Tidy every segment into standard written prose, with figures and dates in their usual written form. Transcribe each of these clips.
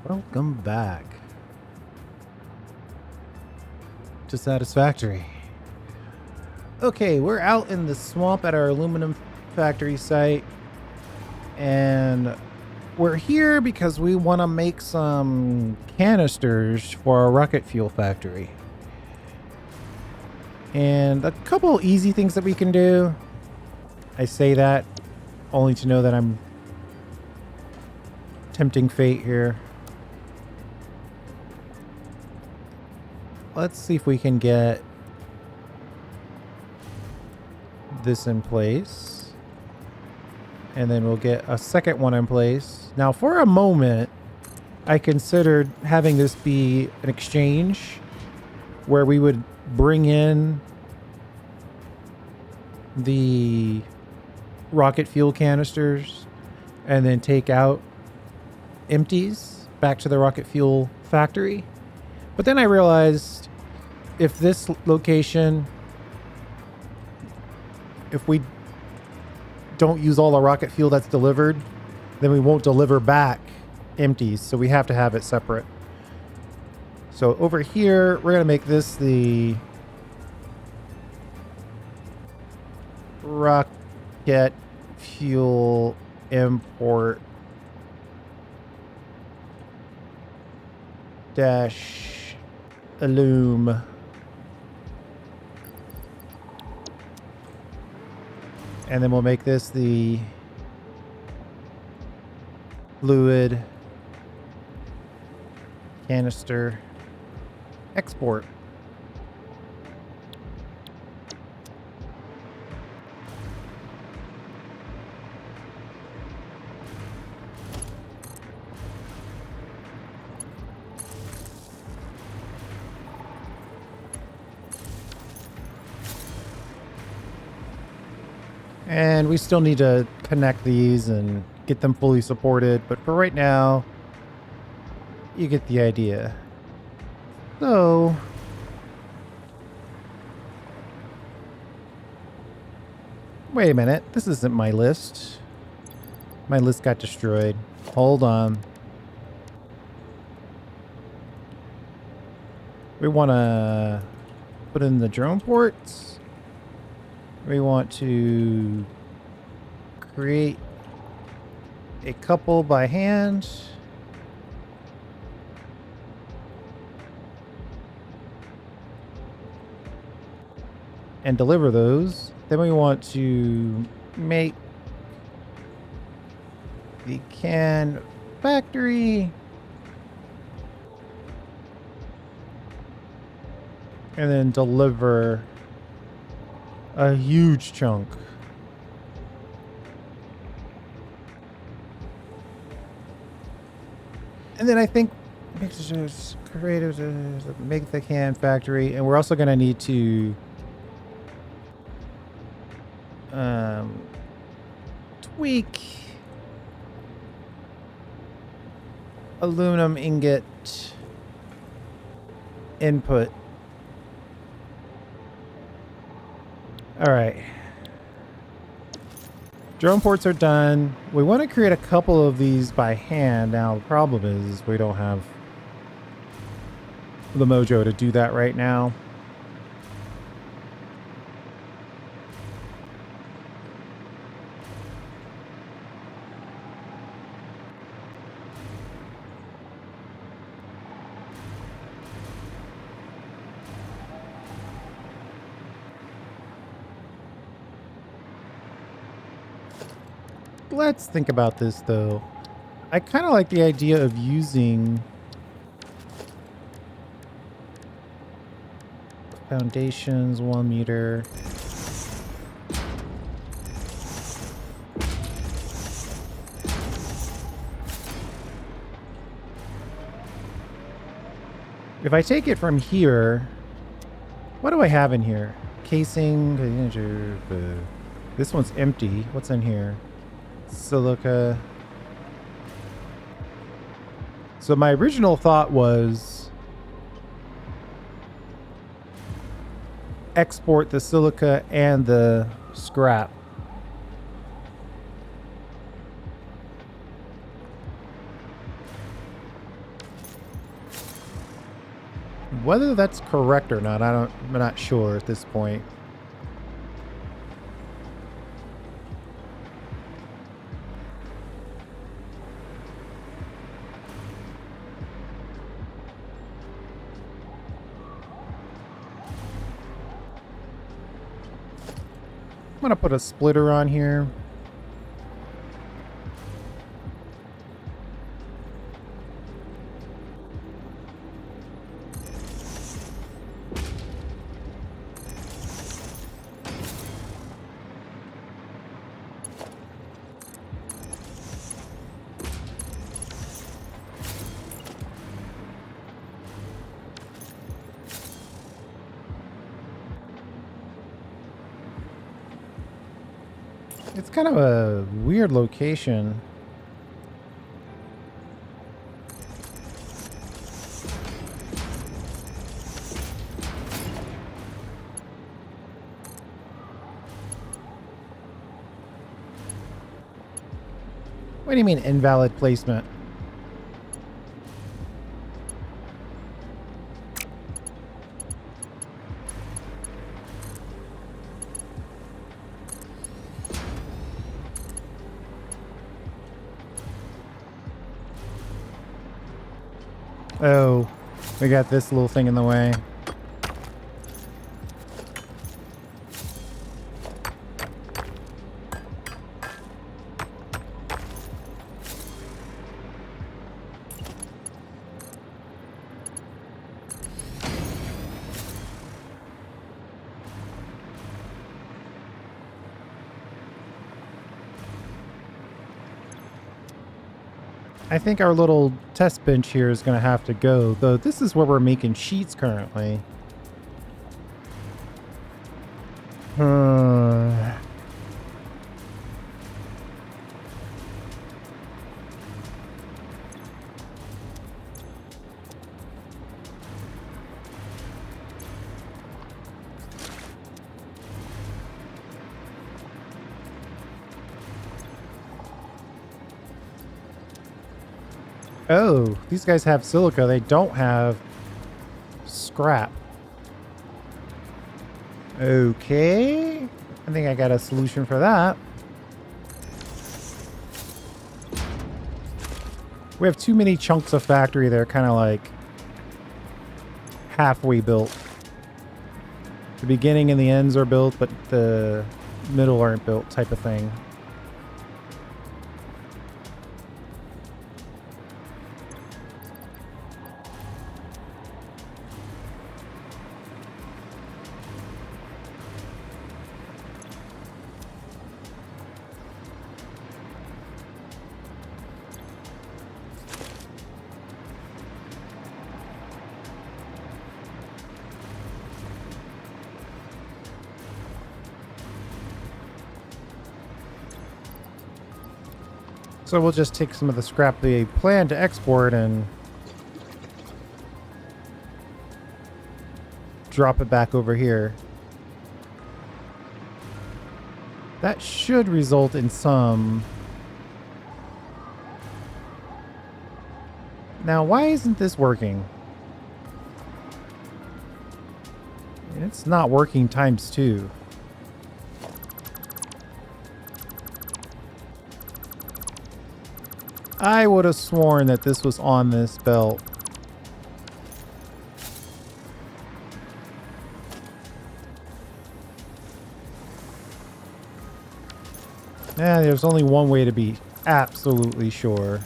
Welcome back to Satisfactory. Okay, we're out in the swamp at our aluminum factory site, and we're here because we want to make some canisters for our rocket fuel factory. And a couple easy things that we can do. I say that only to know that I'm tempting fate here. Let's see if we can get this in place. And then we'll get a second one in place. Now, for a moment, I considered having this be an exchange where we would bring in the rocket fuel canisters and then take out empties back to the rocket fuel factory. But then I realized if this location, if we don't use all the rocket fuel that's delivered, then we won't deliver back empties. So we have to have it separate. So over here, we're going to make this the rocket fuel import dash Illum. And then we'll make this the fluid canister export. And we still need to connect these and get them fully supported. But for right now, you get the idea. So, wait a minute. This isn't my list. My list got destroyed. Hold on. We want to put in the drone ports. We want to create a couple by hand. And deliver those. Then we want to make the can factory. And then deliver a huge chunk. And then I think creative make the can factory, and we're also going to need to tweak aluminum ingot input. All right. Drone ports are done. We want to create a couple of these by hand. Now, the problem is we don't have the mojo to do that right now. Let's think about this, though. I kind of like the idea of using foundations 1 meter. If I take it from here, what do I have in here? Casing. This one's empty. What's in here? Silica. So my original thought was export the silica and the scrap. whether that's correct or not, I'm not sure at this point. I'm gonna put a splitter on here. It's kind of a weird location. What do you mean invalid placement? Oh, we got this little thing in the way. I think our little test bench here is going to have to go, though this is where we're making sheets currently. Oh, these guys have silica. They don't have scrap. Okay. I think I got a solution for that. We have too many chunks of factory that are kind of like halfway built. The beginning and the ends are built, but the middle aren't built type of thing. So we'll just take some of the scrap they plan to export and drop it back over here. That should result in some. Now, why isn't this working? It's not working times 2. I would have sworn that this was on this belt. Yeah, there's only one way to be absolutely sure.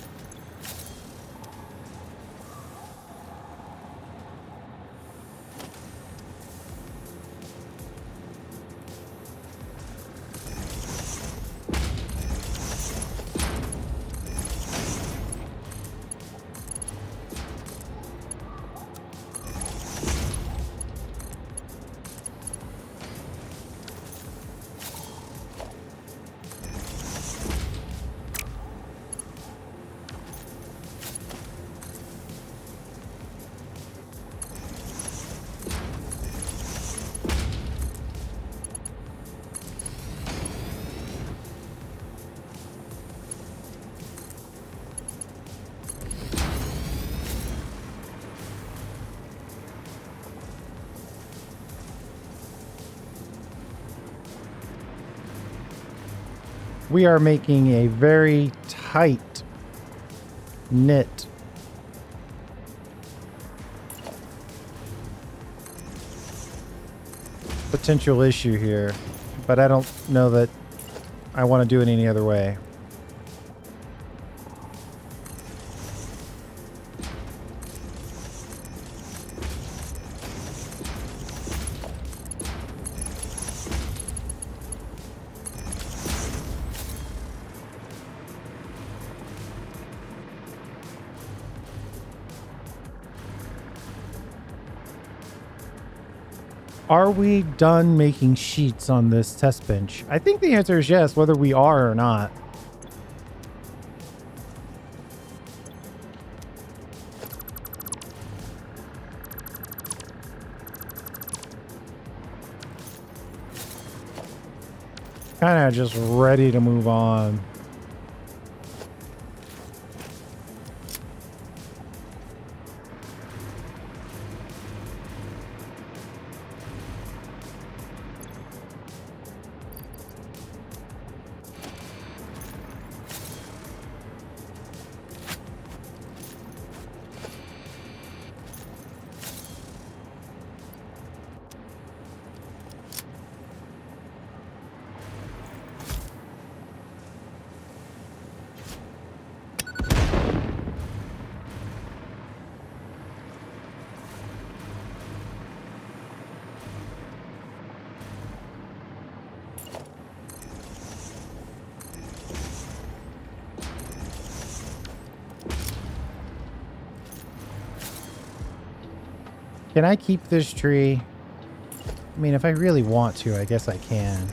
We are making a very tight knit potential issue here, but I don't know that I want to do it any other way. Are we done making sheets on this test bench? I think the answer is yes, whether we are or not. Kind of just ready to move on. Can I keep this tree? I mean, if I really want to, I guess I can.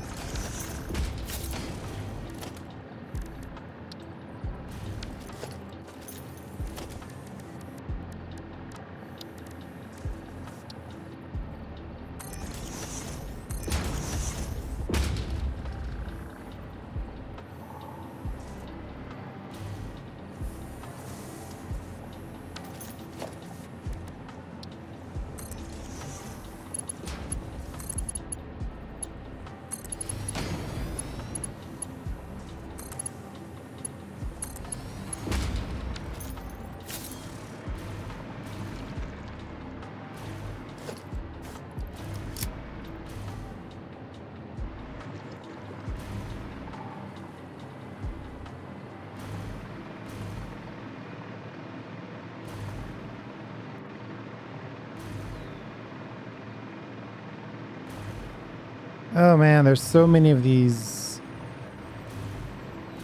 Oh man, there's so many of these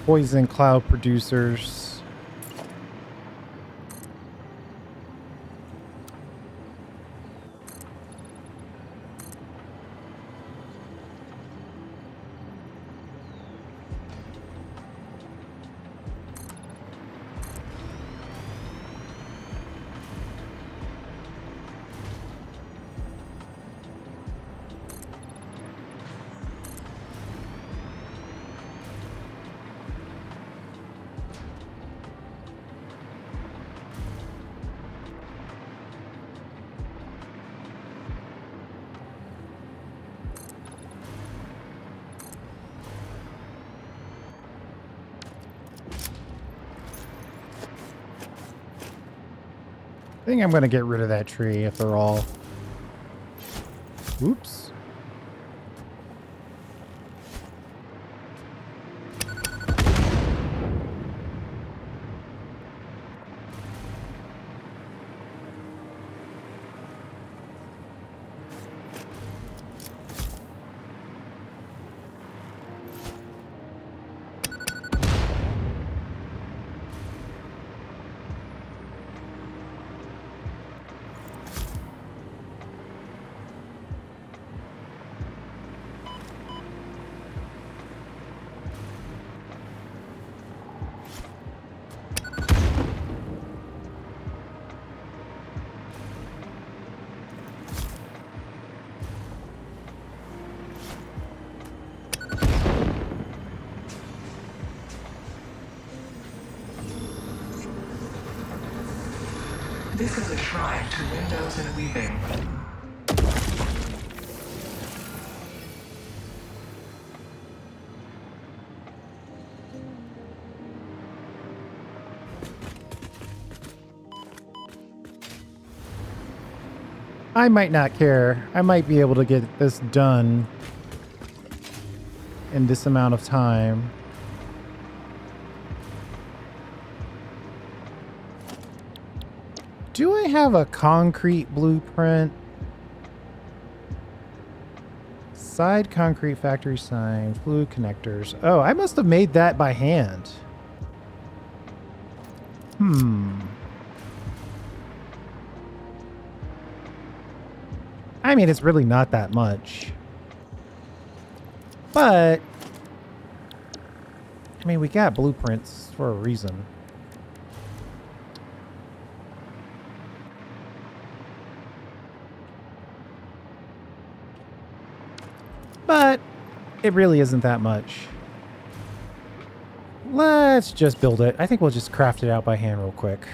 poison cloud producers. I think I'm going to get rid of that tree if they're all... Oops. This is a shrine to windows and weaving. I might not care. I might be able to get this done in this amount of time. Do I have a concrete blueprint? Side concrete factory sign, fluid connectors. Oh, I must have made that by hand. I mean, it's really not that much. But, I mean, we got blueprints for a reason. But it really isn't that much. Let's just build it. I think we'll just craft it out by hand real quick.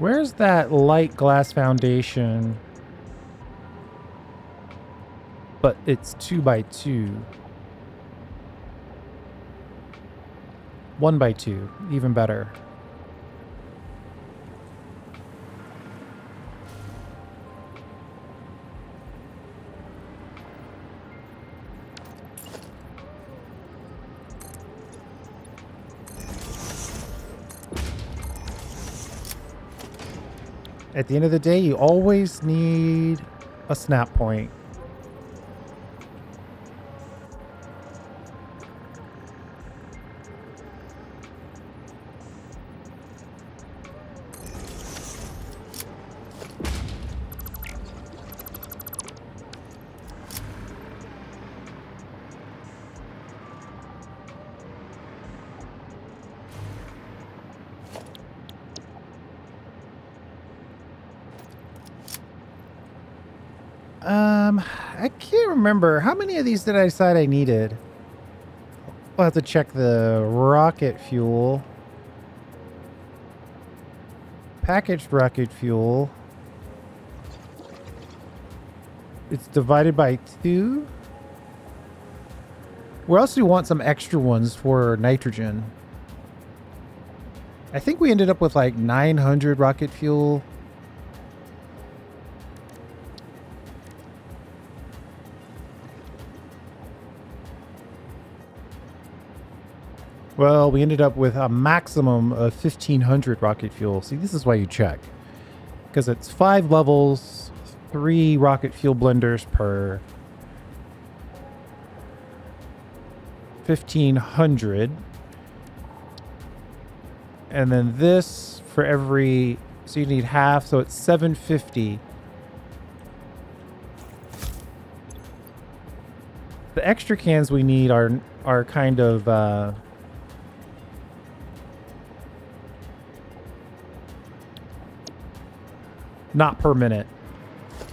Where's that light glass foundation? But it's 2x2. 1x2, even better. At the end of the day, you always need a snap point. I can't remember. How many of these did I decide I needed? We'll have to check the rocket fuel. Packaged rocket fuel. It's divided by 2. We also want some extra ones for nitrogen. I think we ended up with like 900 rocket fuel. Well, we ended up with a maximum of 1,500 rocket fuel. See, this is why you check. Because it's 5 levels, 3 rocket fuel blenders per 1,500. And then this for every... So you need half, so it's 750. The extra cans we need are kind of... not per minute.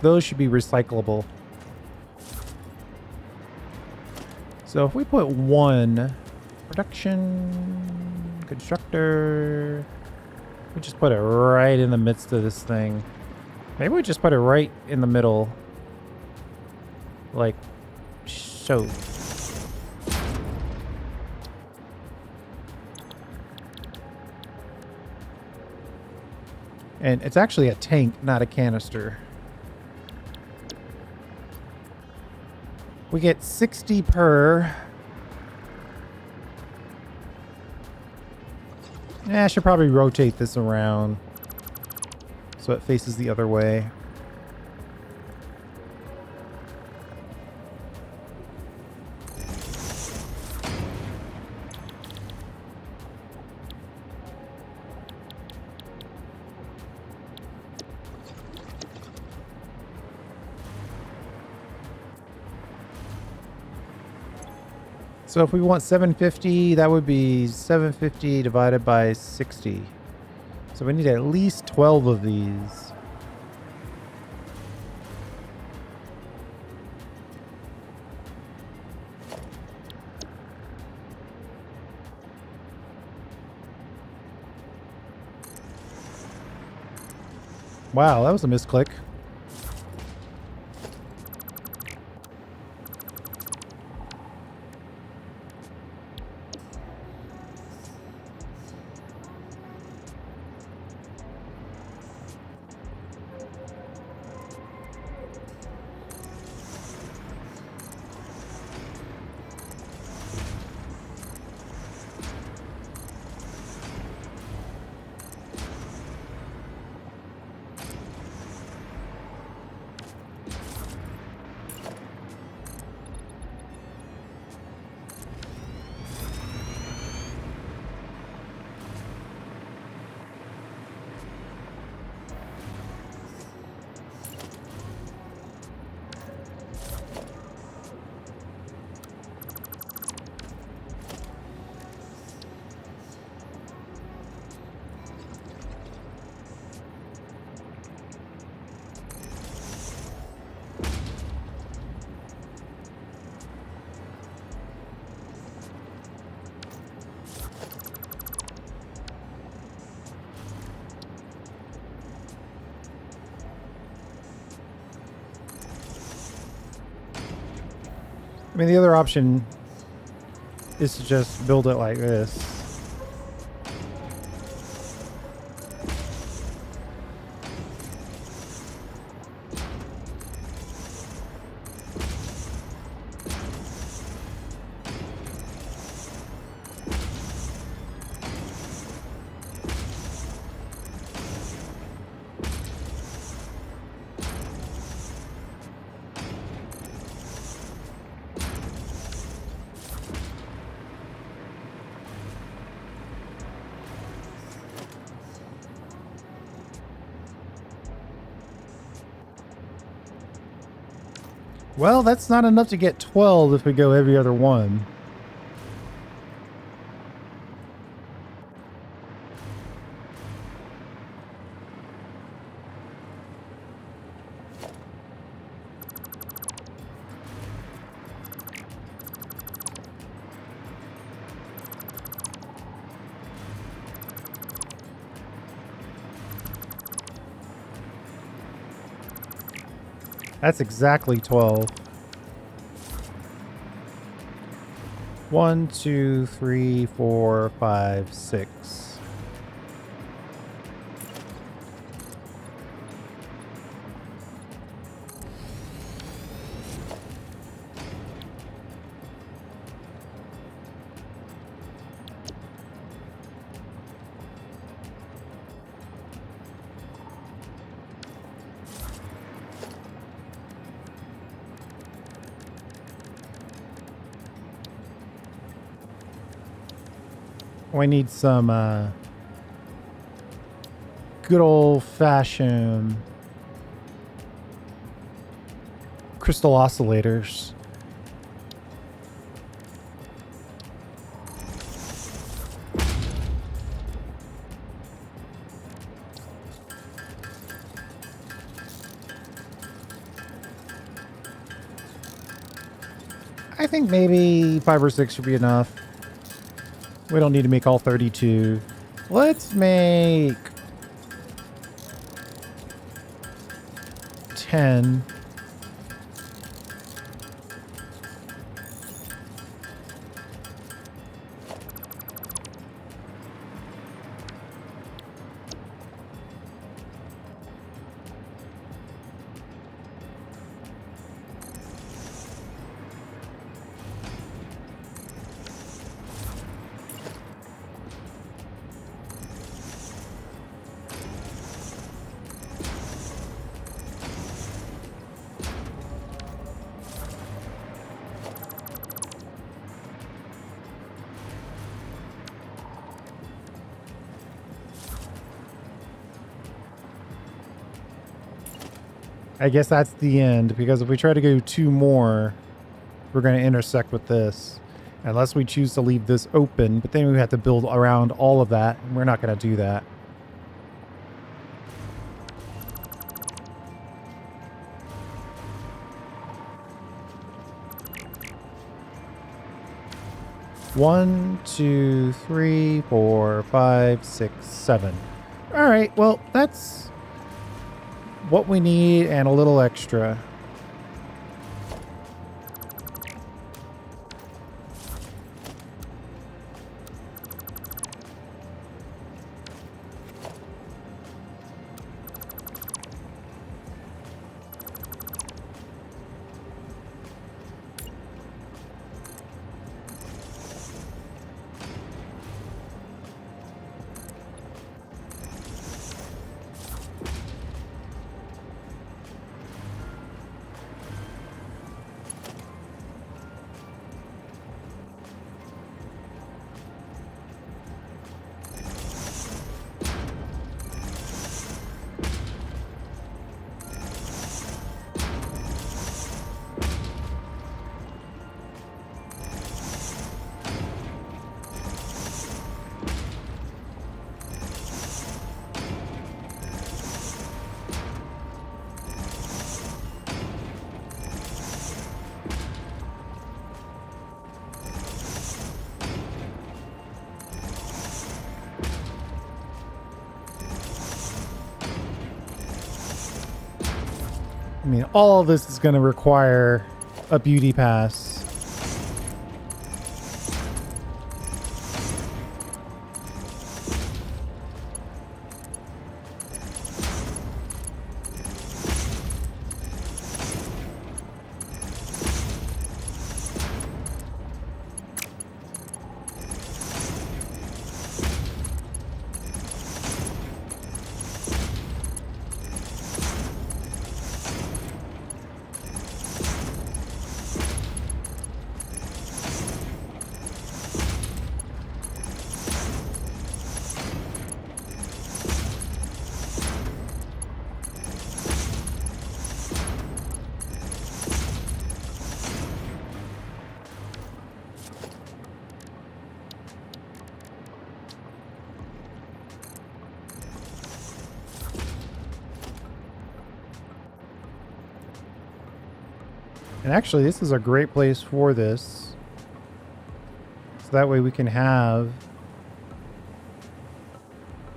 Those should be recyclable. So if we put 1 production constructor, we just put it right in the midst of this thing. Maybe we just put it right in the middle, like so. And it's actually a tank, not a canister. We get 60 per. I should probably rotate this around so it faces the other way. So if we want 750, that would be 750 divided by 60. So we need at least 12 of these. Wow, that was a misclick. I mean, the other option is to just build it like this. Well, that's not enough to get 12 if we go every other one. That's exactly 12. 1, 2, 3, 4, 5, 6. We need some good old-fashioned crystal oscillators. I think maybe 5 or 6 should be enough. We don't need to make all 32. Let's make 10. I guess that's the end, because if we try to go 2 more, we're going to intersect with this. Unless we choose to leave this open, but then we have to build around all of that, and we're not going to do that. 1, 2, 3, 4, 5, 6, 7. All right, well, that's what we need and a little extra. I mean, all of this is going to require a beauty pass. And actually, this is a great place for this. So that way we can have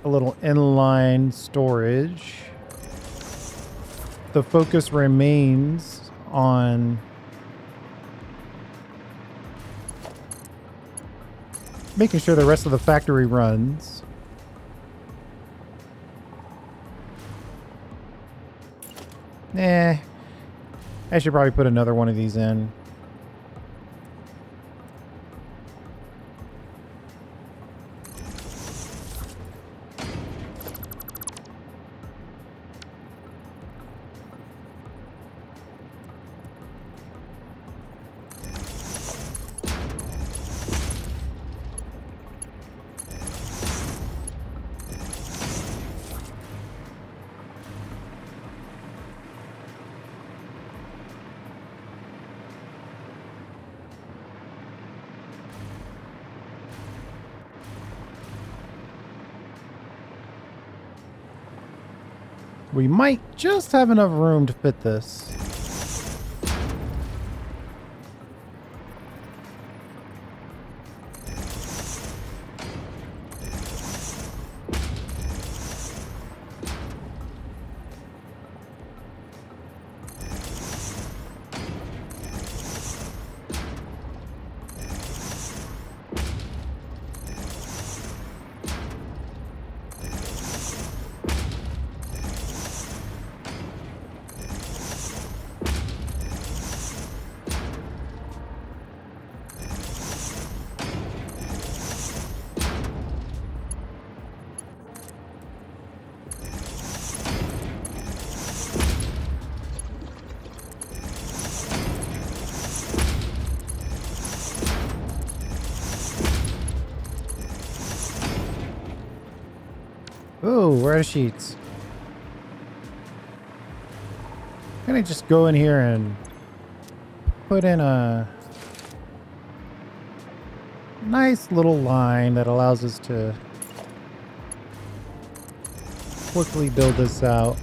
a little inline storage. The focus remains on making sure the rest of the factory runs. I should probably put another one of these in. We might just have enough room to fit this. Oh, we're out of sheets. Can I just go in here and put in a nice little line that allows us to quickly build this out?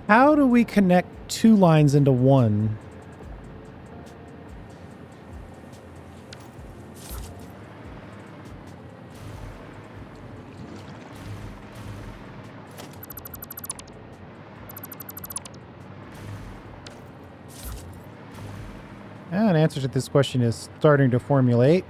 How do we connect two lines into one? An answer to this question is starting to formulate.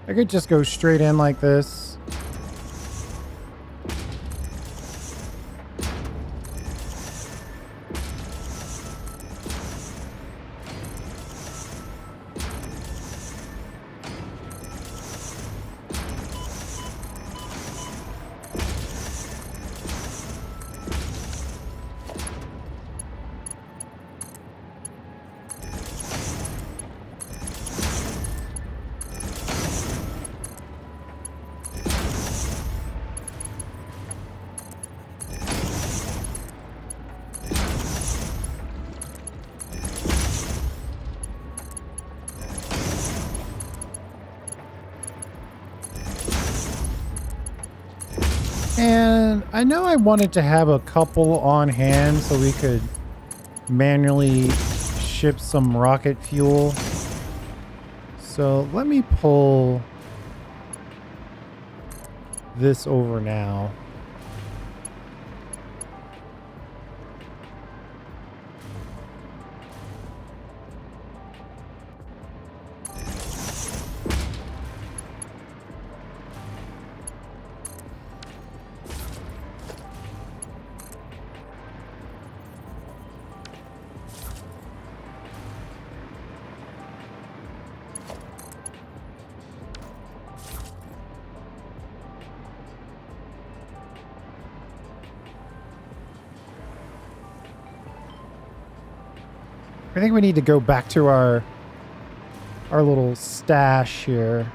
I could just go straight in like this. And I know I wanted to have a couple on hand so we could manually ship some rocket fuel. So let me pull this over now. I think we need to go back to our little stash here.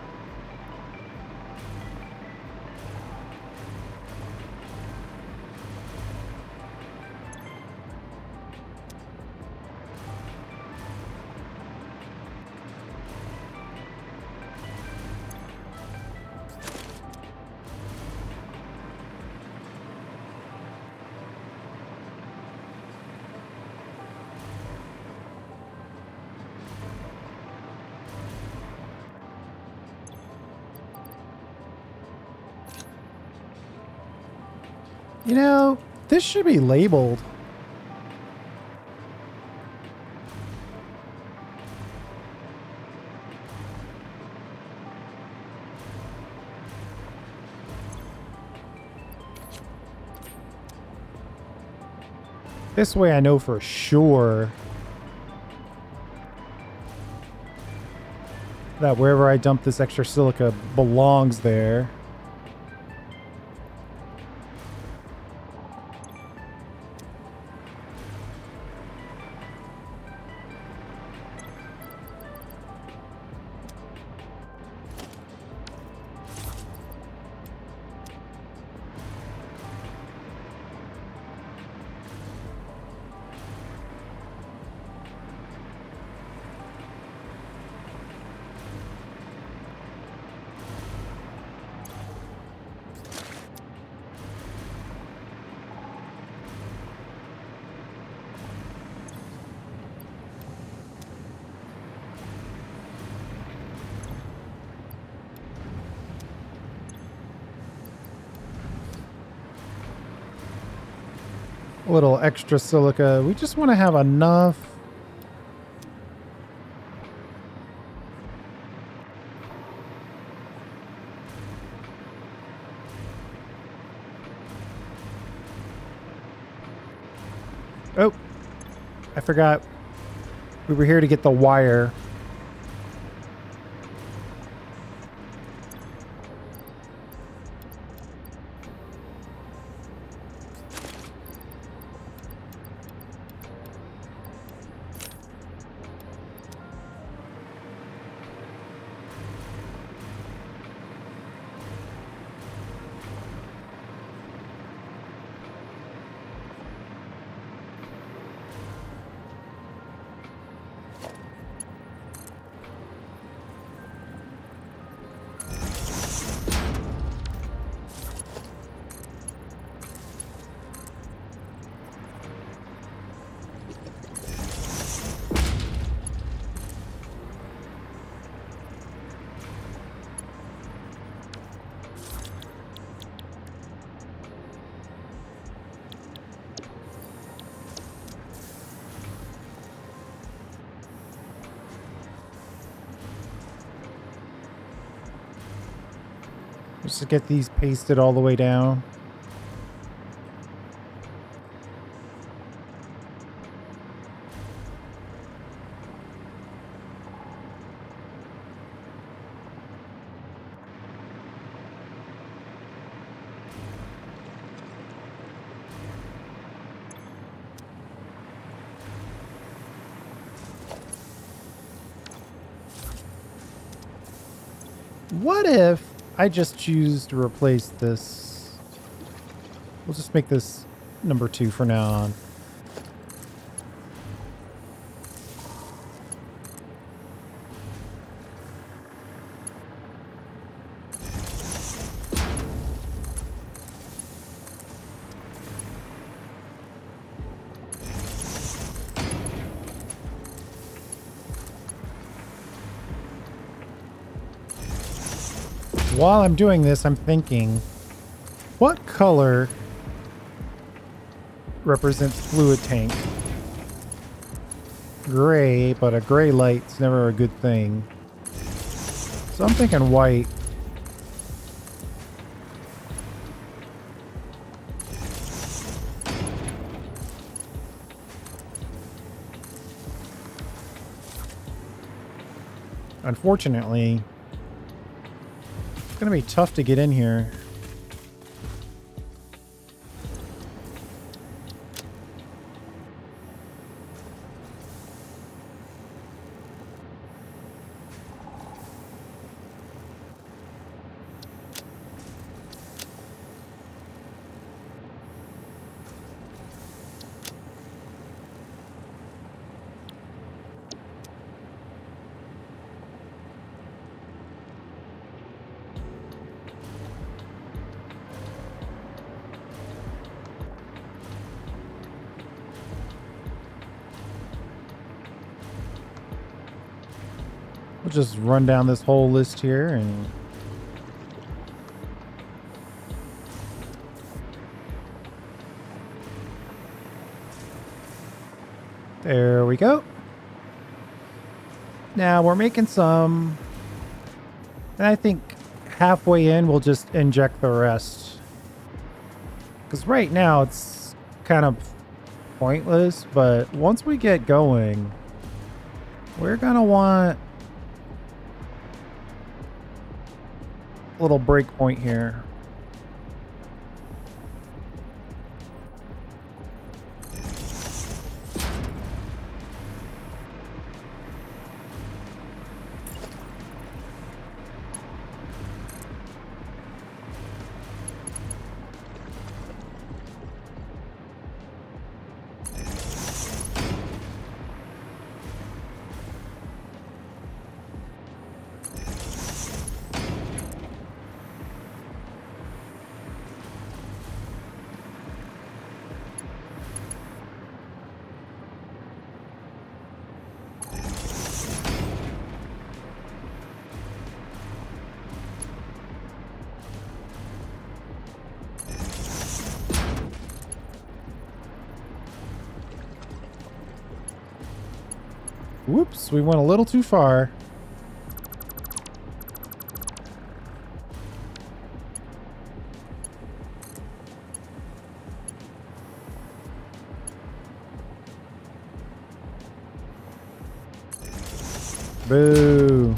You know, this should be labeled. This way I know for sure that wherever I dump this extra silica belongs there. A little extra silica. We just want to have enough. Oh, I forgot. We were here to get the wire. Just to get these pasted all the way down. What if I just choose to replace this? We'll just make this number 2 for now on. While I'm doing this, I'm thinking, what color represents fluid tank? Gray, but a gray light's never a good thing. So I'm thinking white. Unfortunately, it's gonna be tough to get in here. We'll just run down this whole list here and there we go. Now we're making some, and I think halfway in we'll just inject the rest. Because right now it's kind of pointless, but once we get going, we're gonna want a little break point here. Whoops, we went a little too far. Boo.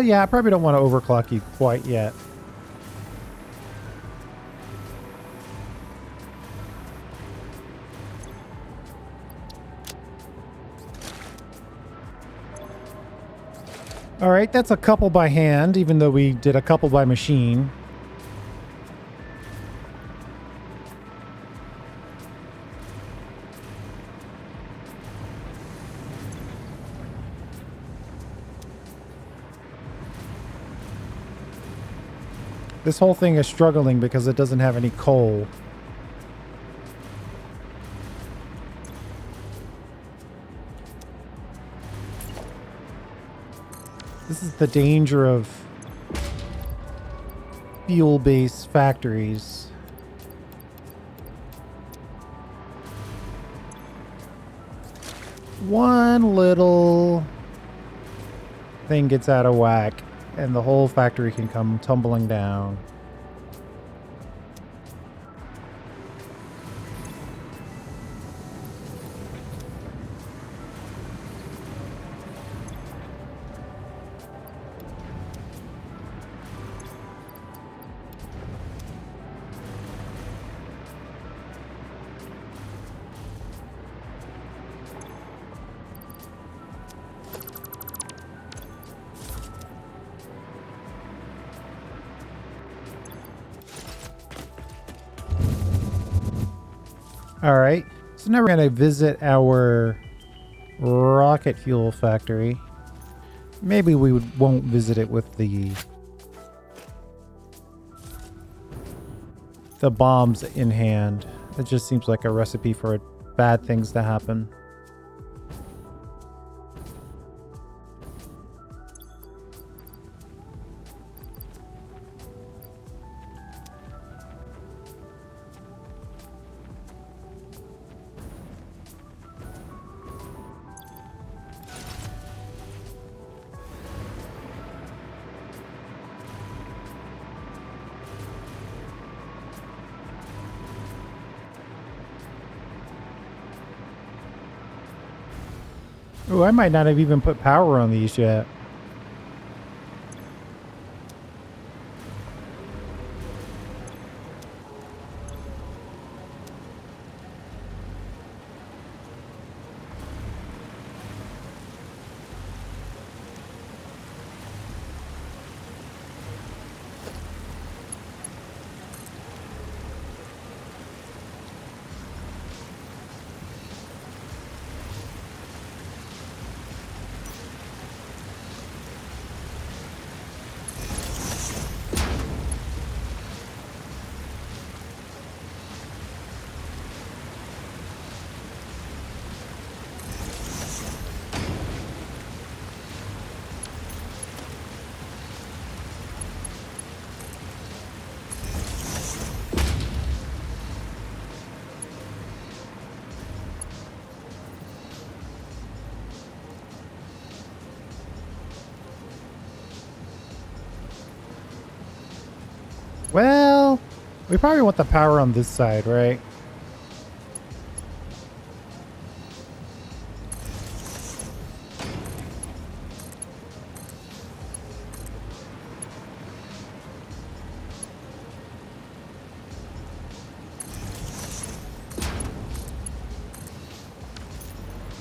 Yeah, I probably don't want to overclock you quite yet. All right, that's a couple by hand, even though we did a couple by machine. This whole thing is struggling because it doesn't have any coal. This is the danger of fuel-based factories. One little thing gets out of whack, and the whole factory can come tumbling down. All right, so now we're going to visit our rocket fuel factory. Maybe we won't visit it with the bombs in hand. It just seems like a recipe for bad things to happen. Oh, I might not have even put power on these yet. Well, we probably want the power on this side, right?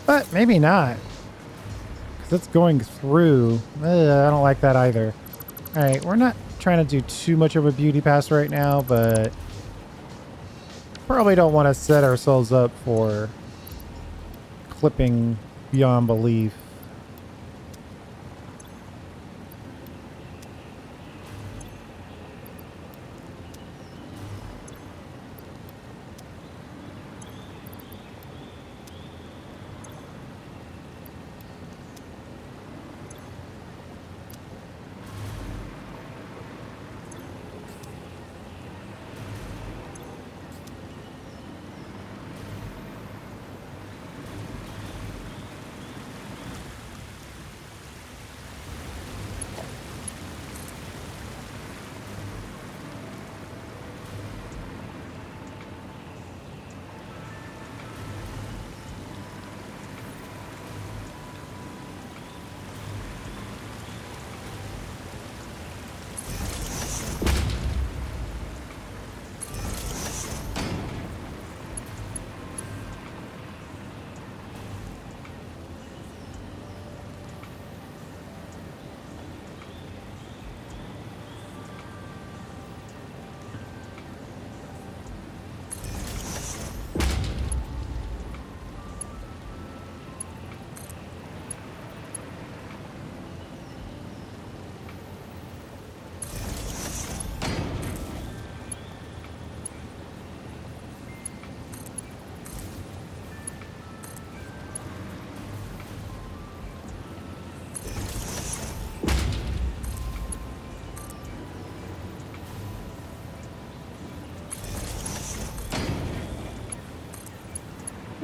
But maybe not. Because it's going through. I don't like that either. Alright, we're not trying to do too much of a beauty pass right now, but probably don't want to set ourselves up for clipping beyond belief.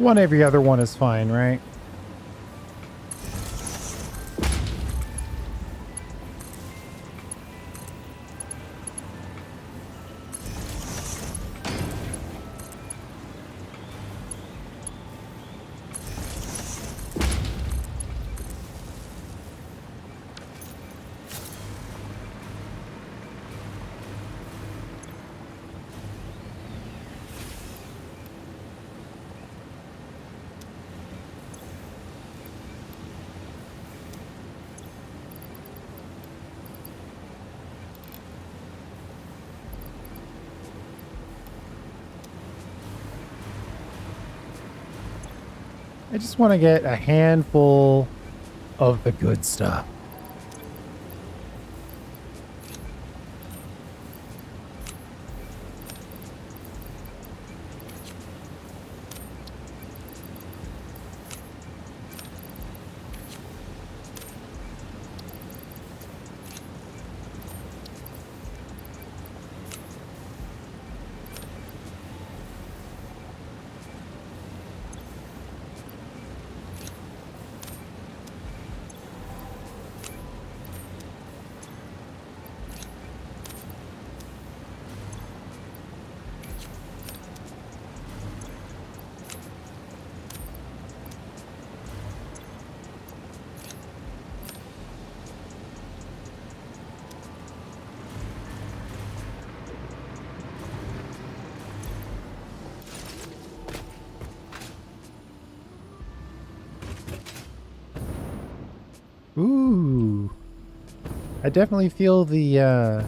One every other one is fine, right? I just want to get a handful of the good stuff. Ooh. I definitely feel the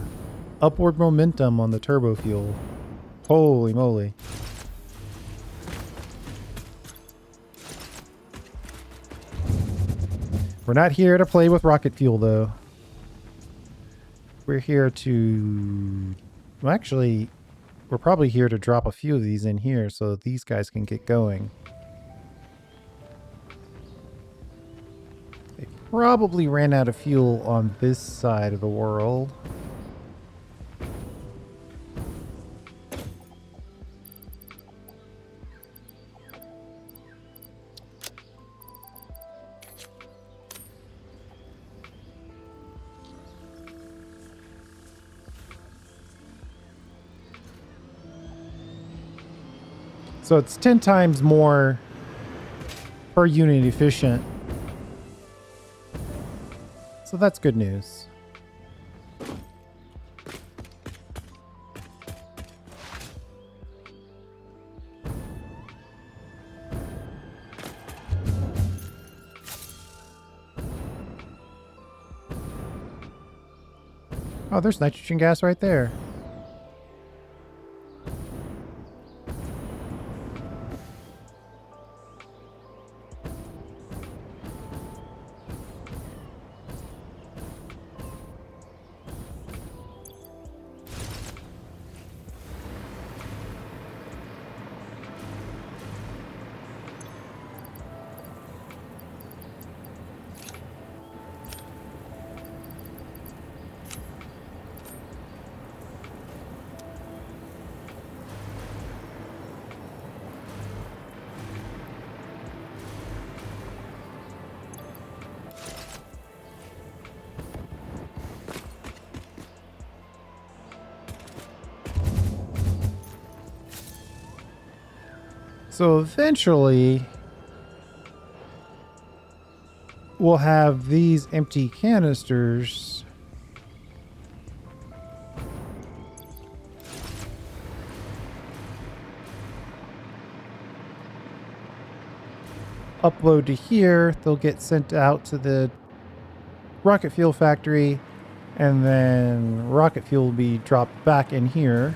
upward momentum on the turbo fuel. Holy moly. We're not here to play with rocket fuel, though. We're here to... Well, actually, we're probably here to drop a few of these in here so these guys can get going. They probably ran out of fuel on this side of the world. So it's 10 times more per unit efficient. So that's good news. Oh, there's nitrogen gas right there. So eventually, we'll have these empty canisters upload to here. They'll get sent out to the rocket fuel factory, and then rocket fuel will be dropped back in here.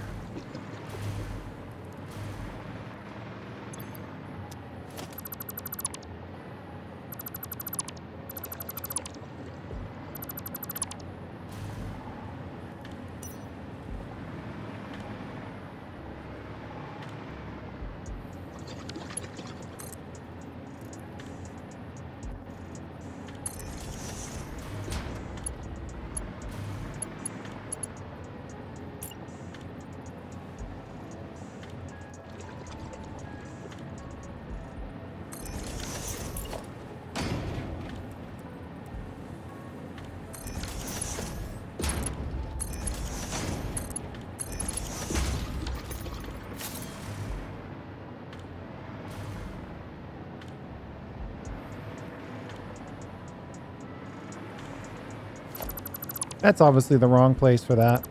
That's obviously the wrong place for that.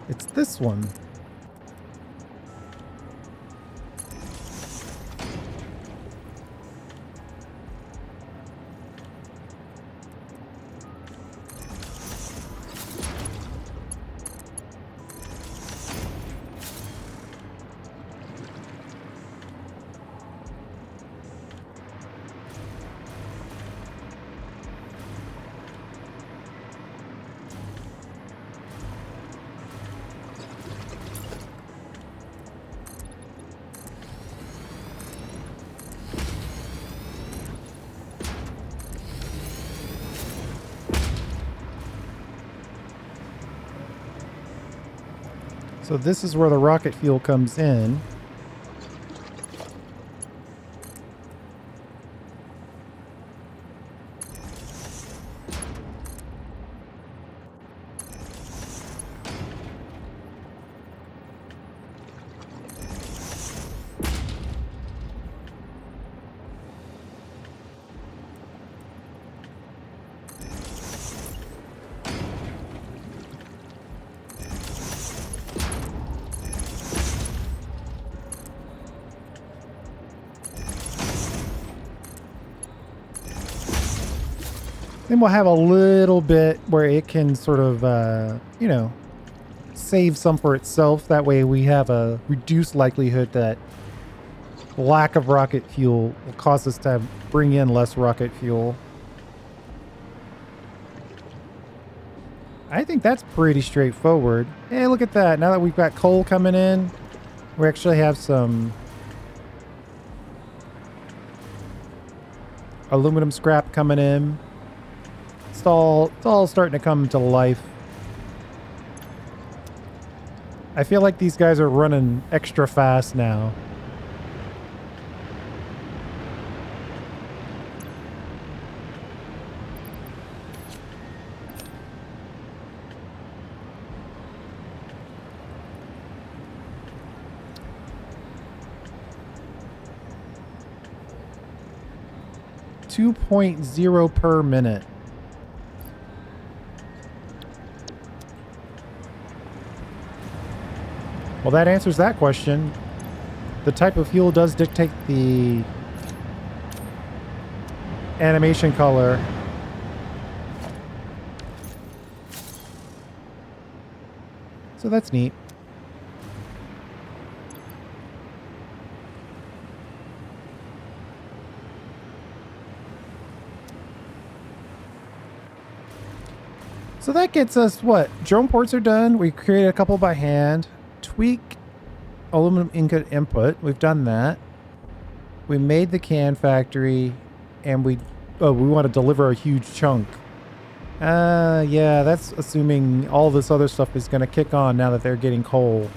It's this one. So this is where the rocket fuel comes in. Then we'll have a little bit where it can sort of, you know, save some for itself. That way we have a reduced likelihood that lack of rocket fuel will cause us to bring in less rocket fuel. I think that's pretty straightforward. Hey, look at that. Now that we've got coal coming in, we actually have some aluminum scrap coming in. It's all starting to come to life. I feel like these guys are running extra fast now. .0 per minute. Well, that answers that question. The type of fuel does dictate the animation color. So that's neat. So that gets us what? Drone ports are done. We created a couple by hand. Tweak aluminum input. We've done that. We made the can factory, and we want to deliver a huge chunk. Yeah, that's assuming all this other stuff is going to kick on now that they're getting coal.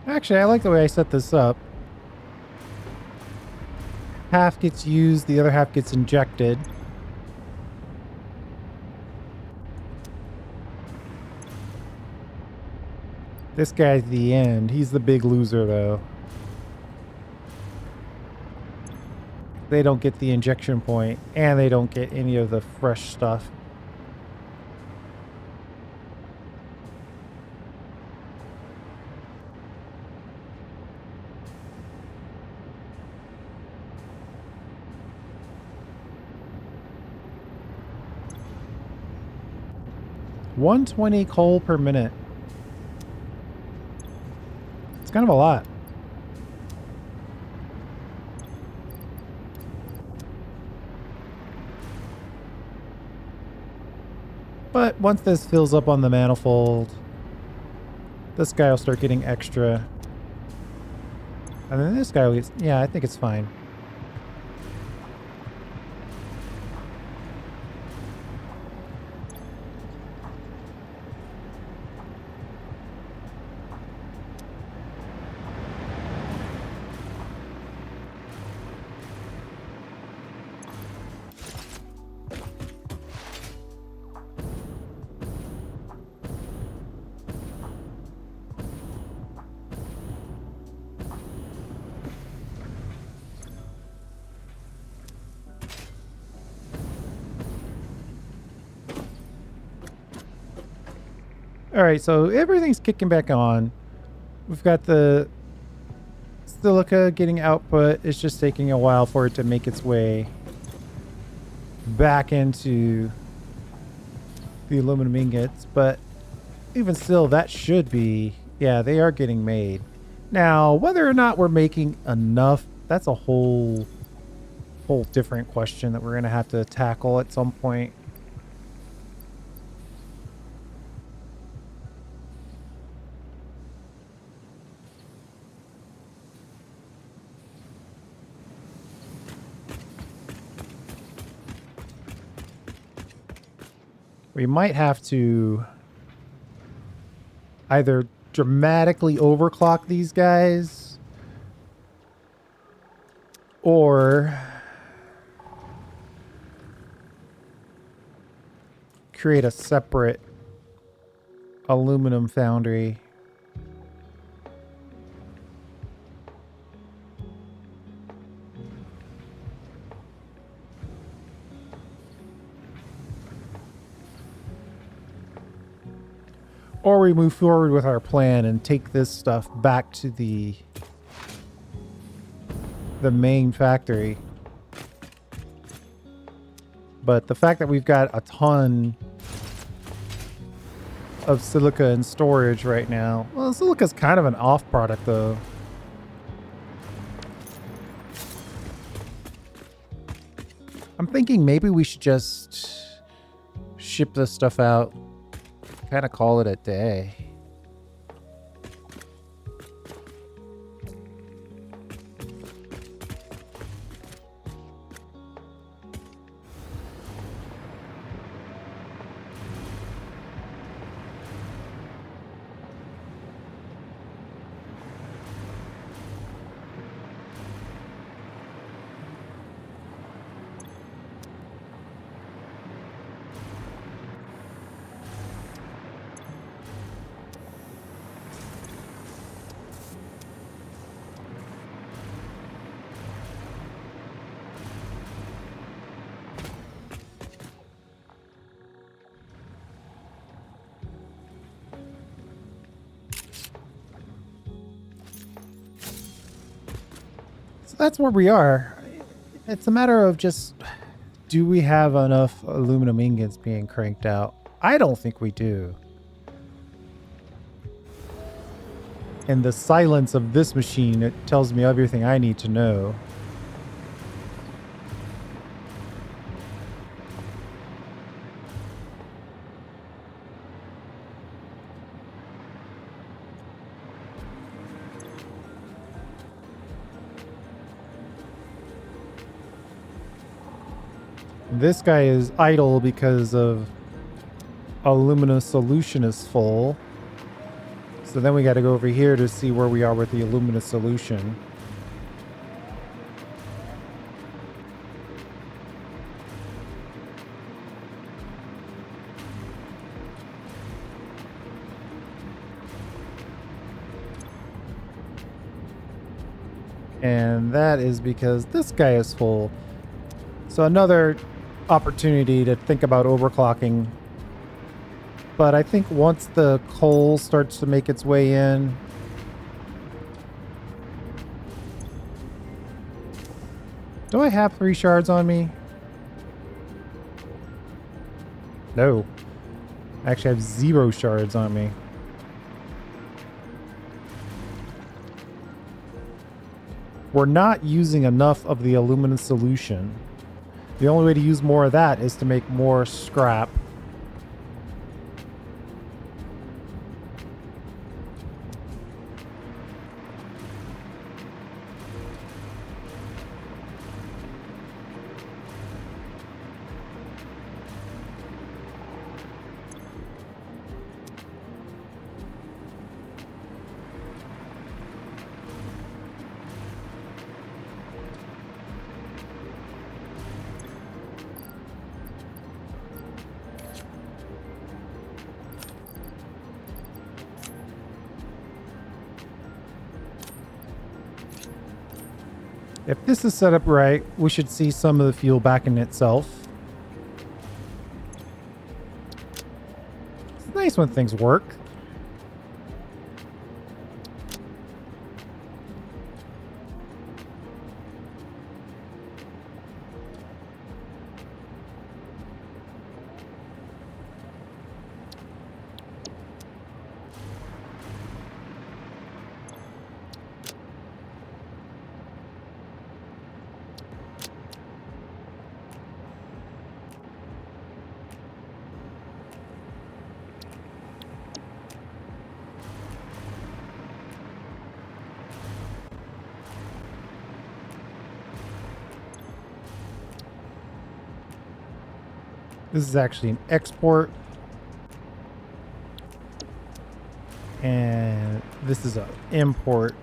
Actually, I like the way I set this up. Half gets used, the other half gets injected. This guy's the end. He's the big loser, though. They don't get the injection point, and they don't get any of the fresh stuff. $120 coal per minute. It's kind of a lot. But once this fills up on the manifold, this guy will start getting extra. And then this guy will get, yeah, I think it's fine. All right, so everything's kicking back on. We've got the silica getting output. It's just taking a while for it to make its way back into the aluminum ingots. But even still, that should be, yeah, they are getting made. Now, whether or not we're making enough, that's a whole different question that we're going to have to tackle at some point. We might have to either dramatically overclock these guys or create a separate aluminum foundry. Or we move forward with our plan and take this stuff back to the main factory. But the fact that we've got a ton of silica in storage right now. Well, silica's kind of an off product though. I'm thinking maybe we should just ship this stuff out. Kind of call it a day. That's where we are. It's a matter of just, do we have enough aluminum ingots being cranked out? I don't think we do. And the silence of this machine, it tells me everything I need to know. This guy is idle because of alumina solution is full. So then we got to go over here to see where we are with the alumina solution. And that is because this guy is full. So another opportunity to think about overclocking. But I think once the coal starts to make its way in, do I have 3 shards on me? No. I actually have 0 shards on me. We're not using enough of the aluminum solution. The only way to use more of that is to make more scrap. If this is set up right, we should see some of the fuel back in itself. It's nice when things work. This is actually an export. And this is an import.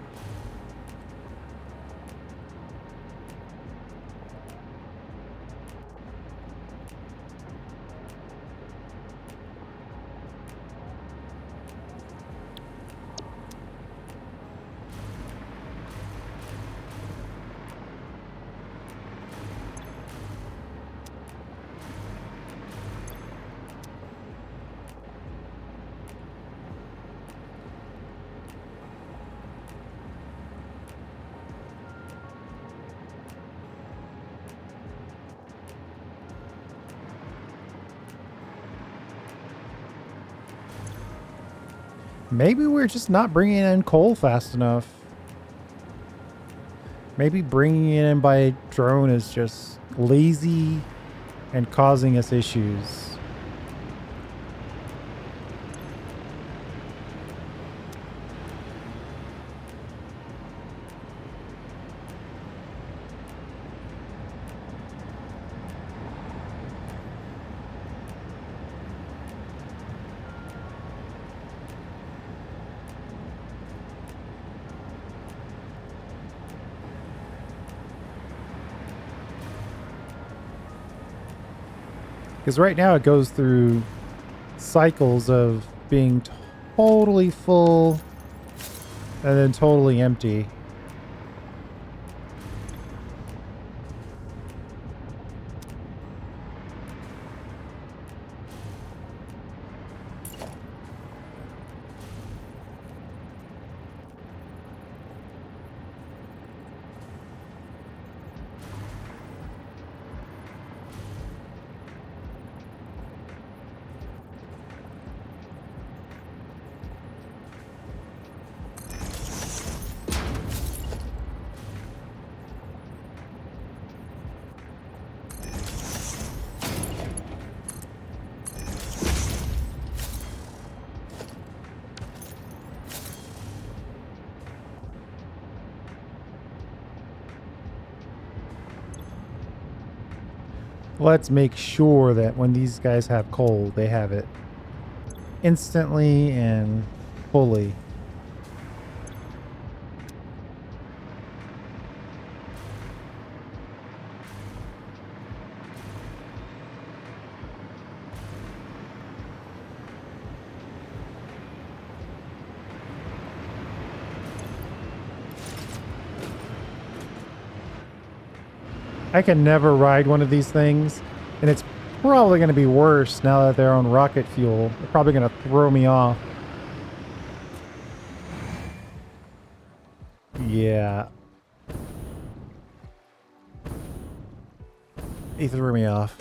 Maybe we're just not bringing in coal fast enough. Maybe bringing it in by drone is just lazy and causing us issues. Because right now it goes through cycles of being totally full and then totally empty. Let's make sure that when these guys have coal, they have it instantly and fully. I can never ride one of these things, and it's probably going to be worse now that they're on rocket fuel. They're probably going to throw me off. Yeah. He threw me off.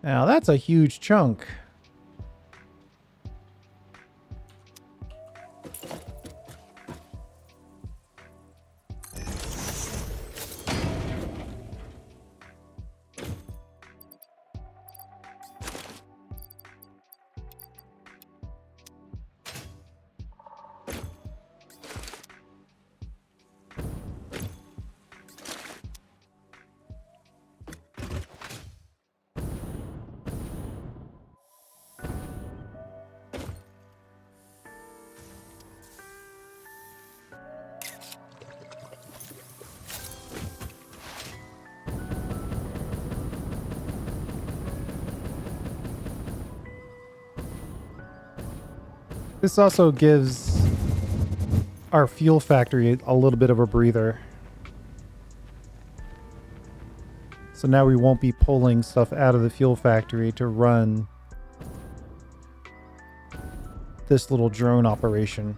Now that's a huge chunk. This also gives our fuel factory a little bit of a breather. So now we won't be pulling stuff out of the fuel factory to run this little drone operation.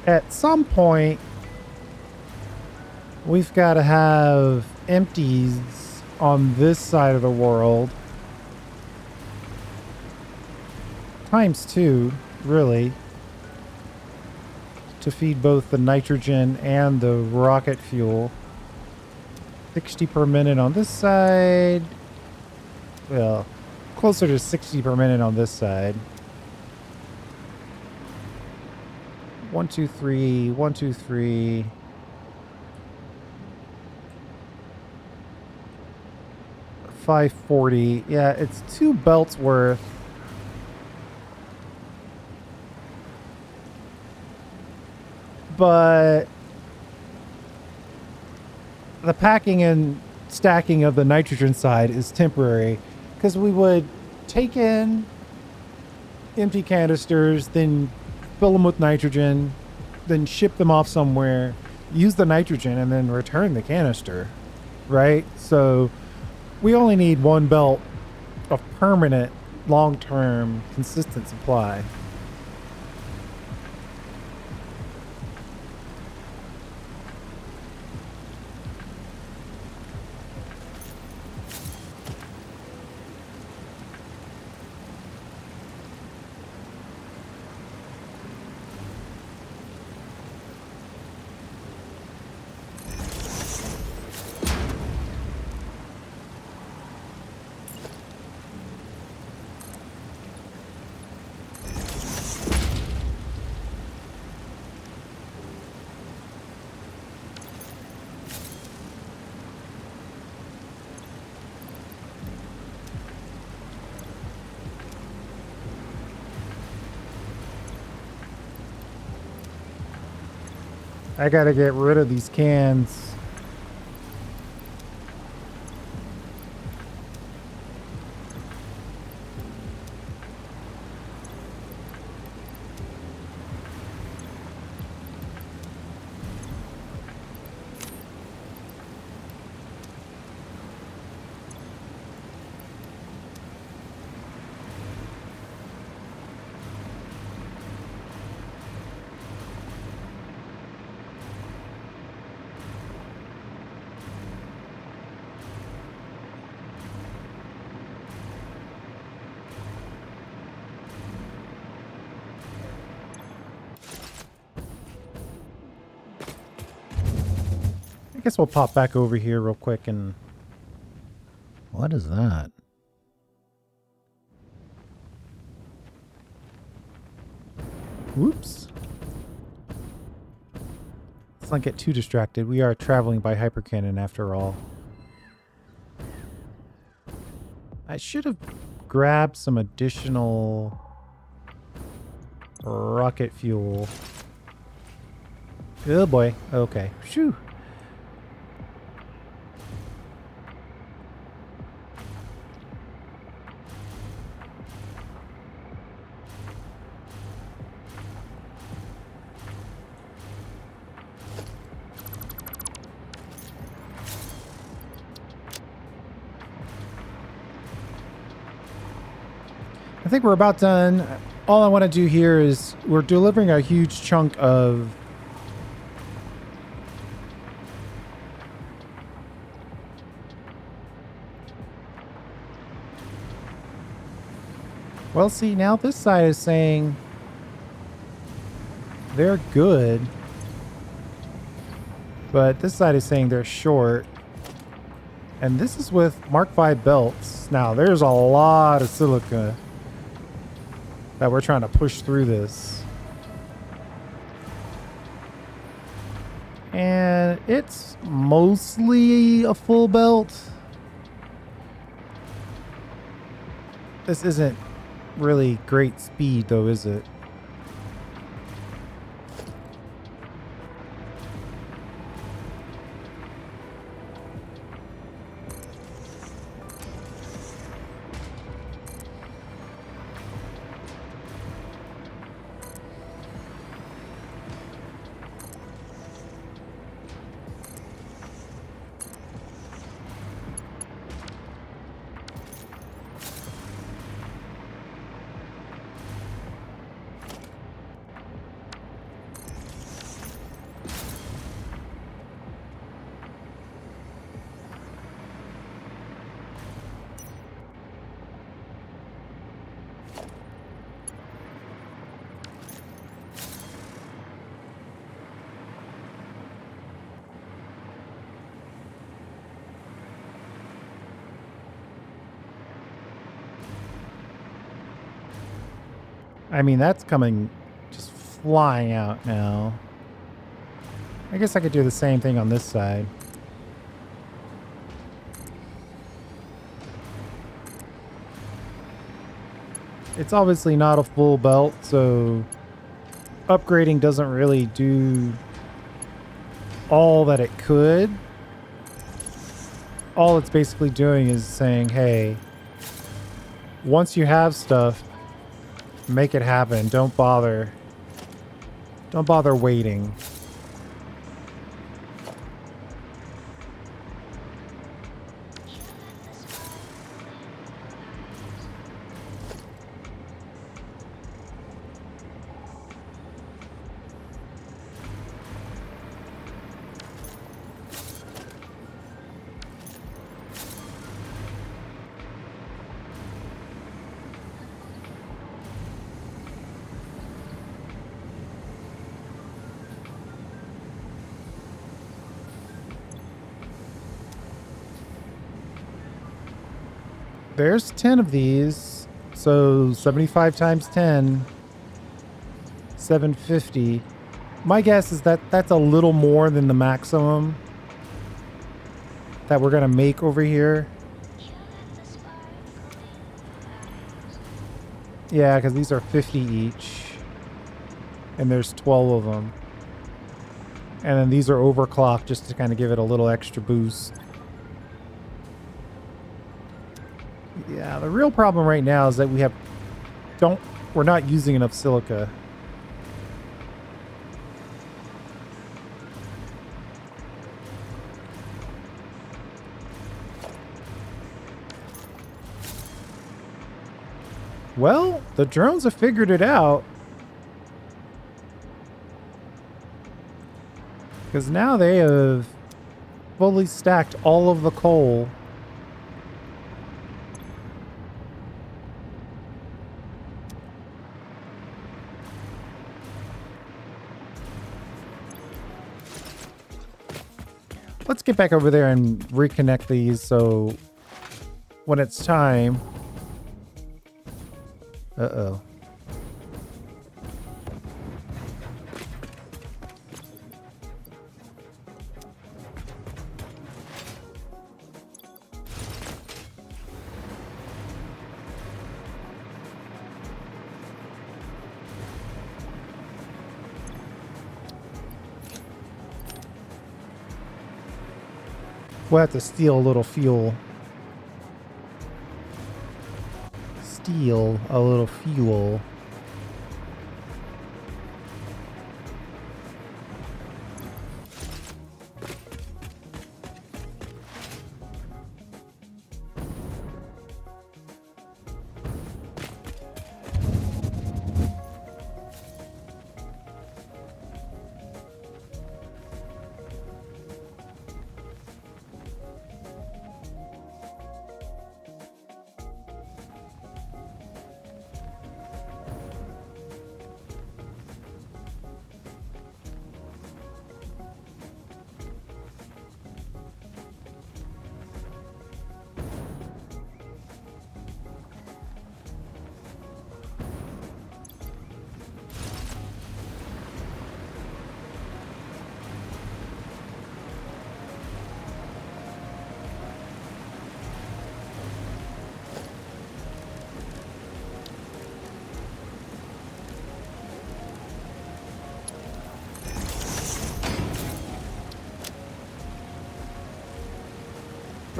At some point, we've got to have empties on this side of the world. ×2, really. To feed both the nitrogen and the rocket fuel. 60 per minute on this side. Well, closer to 60 per minute on this side. 1, 2, 3, 1, 2, 3. $5.40. Yeah, it's 2 belts worth. But the packing and stacking of the nitrogen side is temporary, because we would take in empty canisters, then fill them with nitrogen, then ship them off somewhere, use the nitrogen, and then return the canister, right? So we only need 1 belt of permanent, long-term, consistent supply. I gotta get rid of these cans. I guess we'll pop back over here real quick and... What is that? Whoops. Let's not get too distracted. We are traveling by hypercannon after all. I should have grabbed some additional rocket fuel. Oh boy. Okay. Phew. think we're about done. All I want to do here is we're delivering a huge chunk of well, see, now this side is saying they're good, but this side is saying they're short. And this is with Mark V belts. Now, there's a lot of silica that we're trying to push through this. And it's mostly a full belt. This isn't really great speed, though, is it? I mean, that's coming just flying out now. I guess I could do the same thing on this side. It's obviously not a full belt, so upgrading doesn't really do all that it could. All it's basically doing is saying, hey, once you have stuff, make it happen. Don't bother. Don't bother waiting. There's 10 of these, so 75 times 10, 750. My guess is that that's a little more than the maximum that we're gonna make over here. Yeah, because these are 50 each, and there's 12 of them. And then these are overclocked just to kind of give it a little extra boost. Yeah, the real problem right now is that we're not using enough silica. Well, the drones have figured it out. Because now they have fully stacked all of the coal. Let's get back over there and reconnect these so when it's time... Uh-oh. We'll have to steal a little fuel. Steal a little fuel.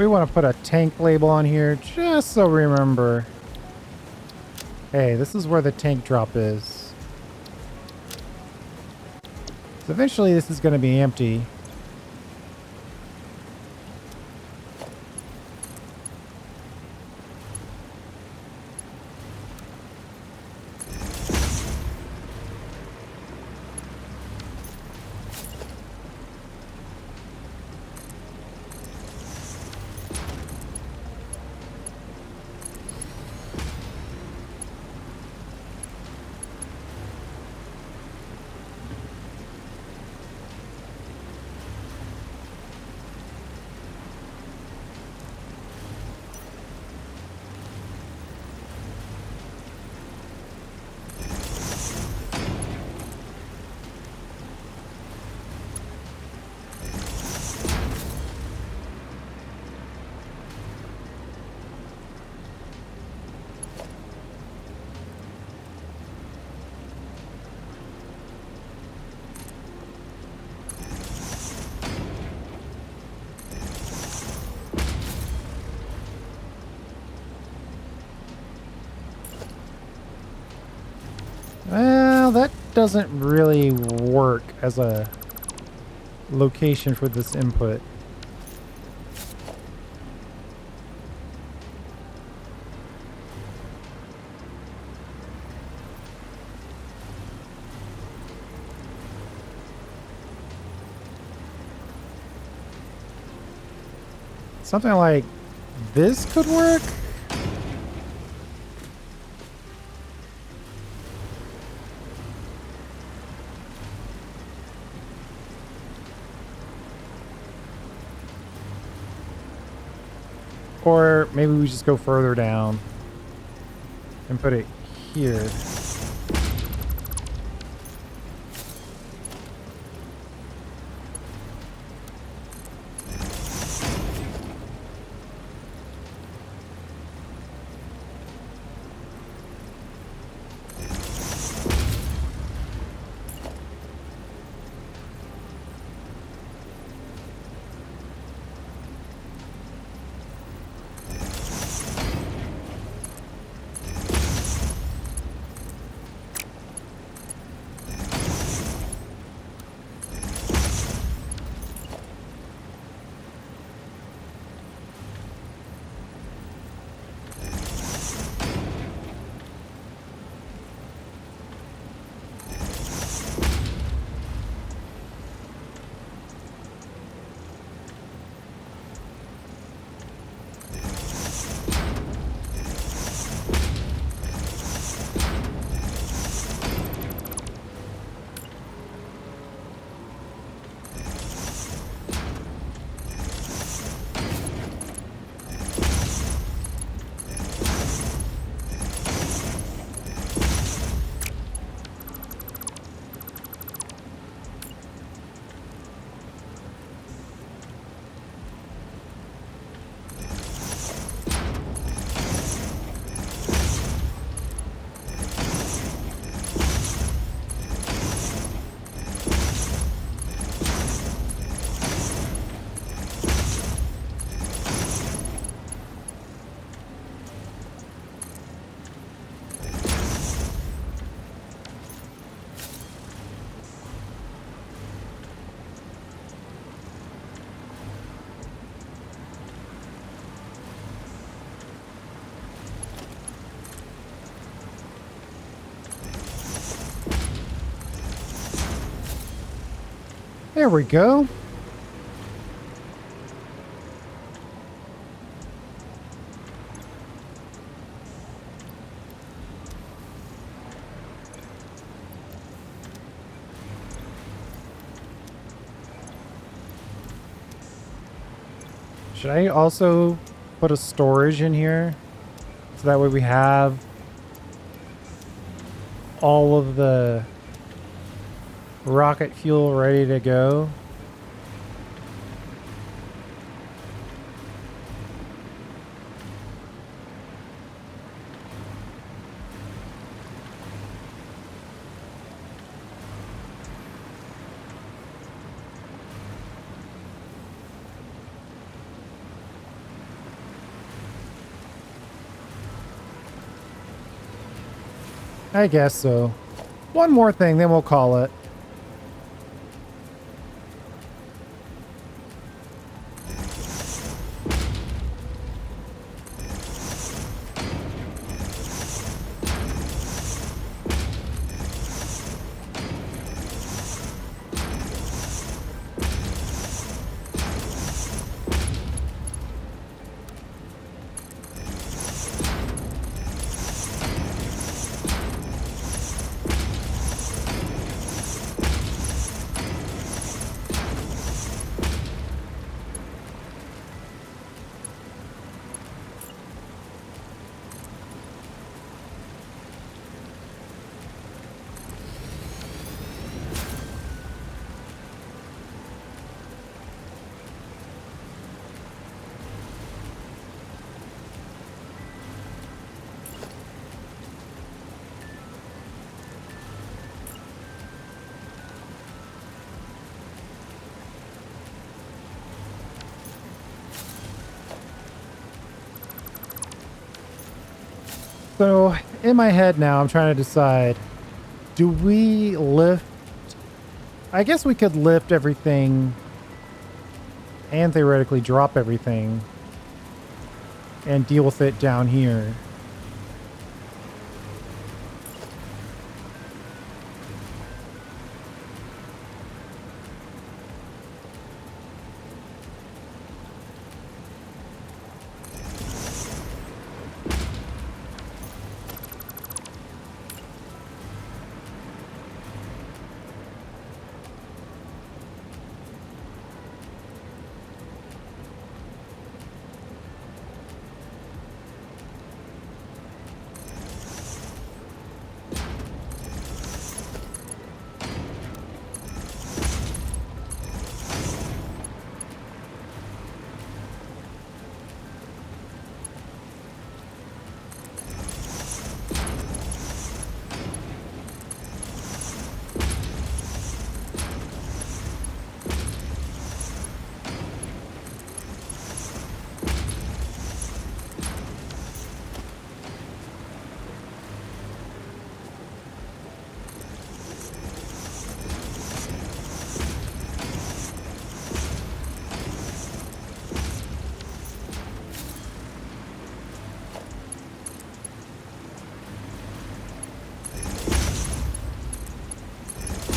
We want to put a tank label on here just so we remember. Hey, this is where the tank drop is. So eventually this is going to be empty. Well, that doesn't really work as a location for this input. Something like this could work. Or maybe we just go further down and put it here. There we go. Should I also put a storage in here? So that way we have all of the rocket fuel ready to go. I guess so. One more thing, then we'll call it. So in my head now, I'm trying to decide, do we lift? I guess we could lift everything and theoretically drop everything and deal with it down here.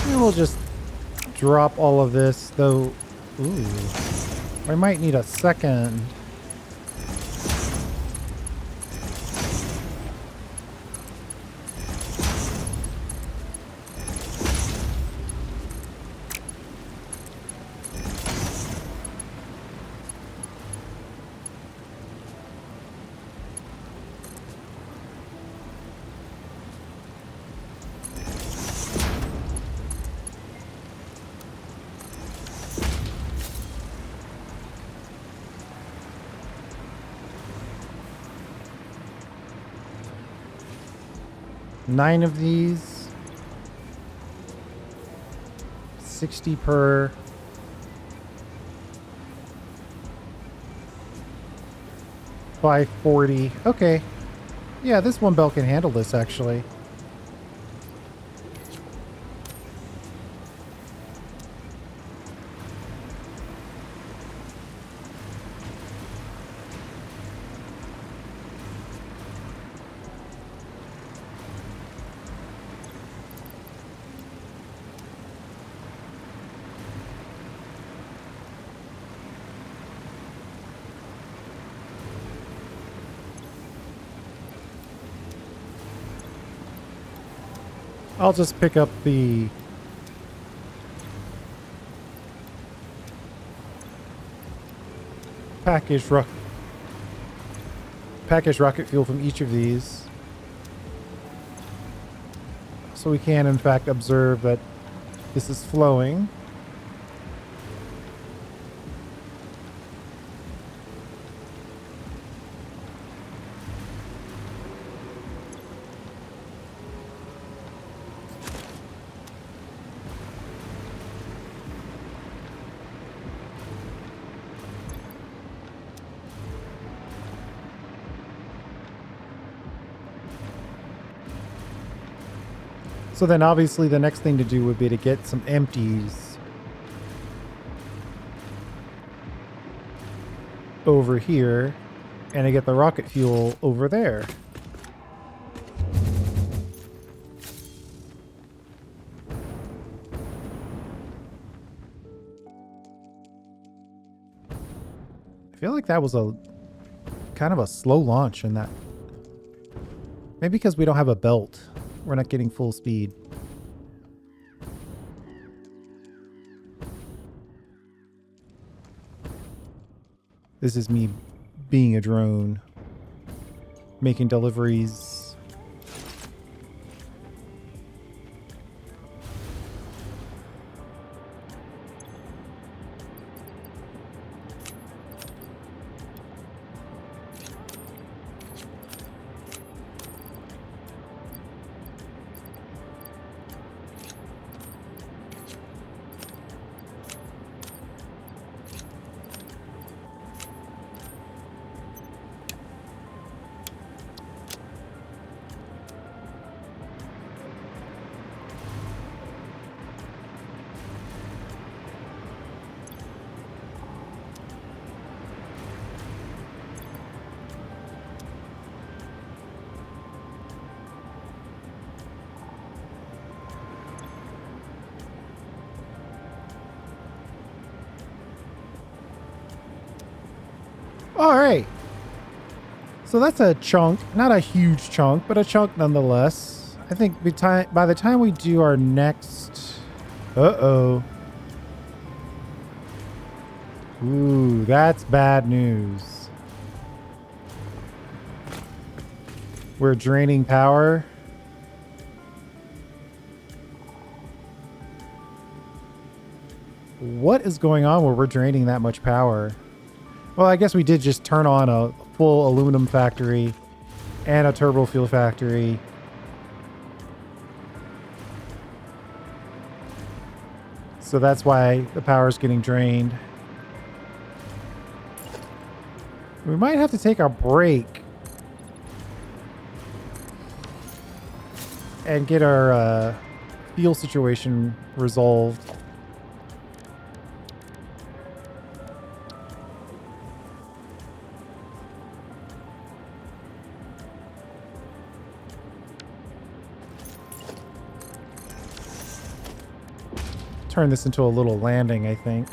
And we'll just drop all of this, though. Ooh, I might need a second. Nine of these. 60 per. By 40. Okay. Yeah, this one belt can handle this actually. I'll just pick up the packaged rocket fuel from each of these, so we can in fact observe that this is flowing. So then obviously the next thing to do would be to get some empties over here and to get the rocket fuel over there. I feel like that was a kind of a slow launch in that. Maybe because we don't have a belt. We're not getting full speed. This is me being a drone, making deliveries. All right. So that's a chunk, not a huge chunk, but a chunk nonetheless. I think by the time we do our next... Uh-oh. Ooh, that's bad news. We're draining power. What is going on where we're draining that much power? Well, I guess we did just turn on a full aluminum factory and a turbo fuel factory. So that's why the power is getting drained. We might have to take a break and get our fuel situation resolved. Turn this into a little landing, I think.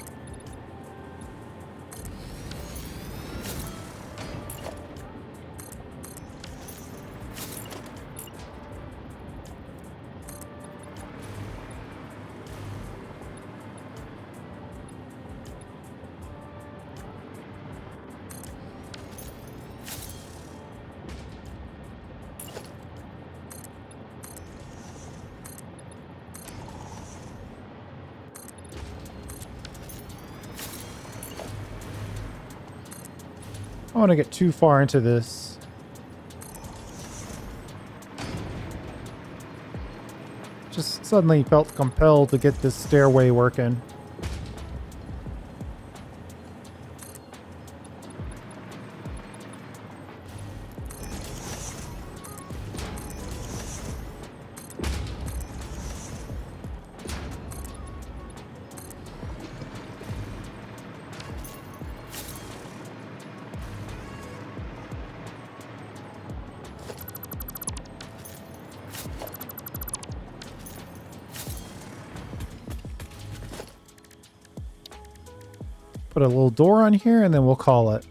I don't want to get too far into this. Just suddenly felt compelled to get this stairway working. Put a little door on here and then we'll call it.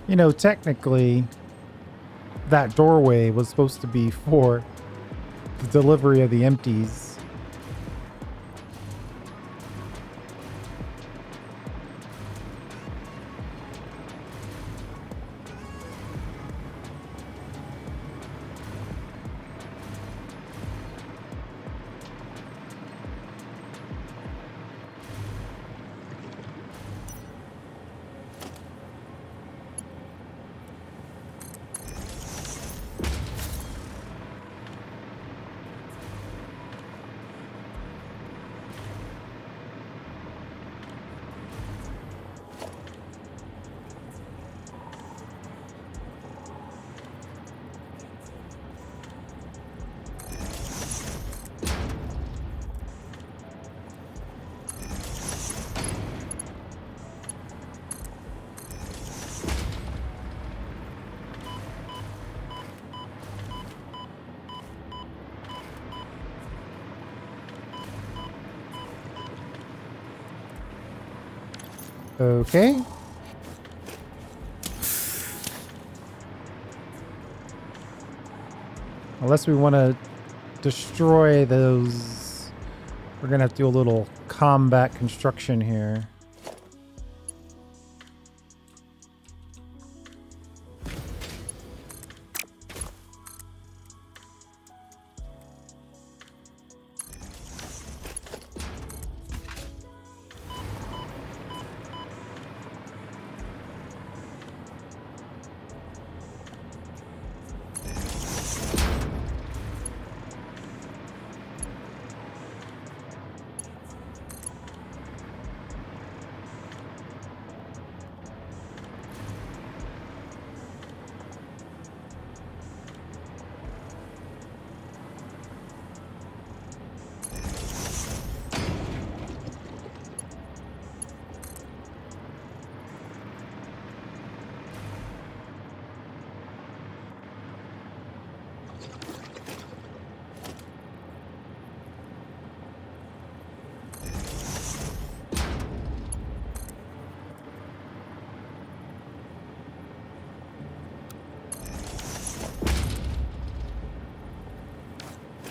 You know, technically, that doorway was supposed to be for the delivery of the empties. Okay. Unless we want to destroy those, we're going to have to do a little combat construction here.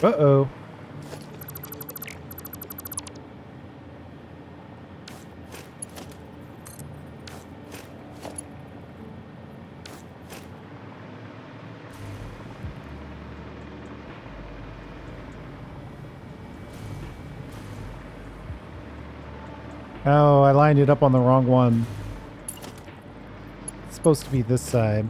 Uh-oh. Oh, I lined it up on the wrong one. It's supposed to be this side.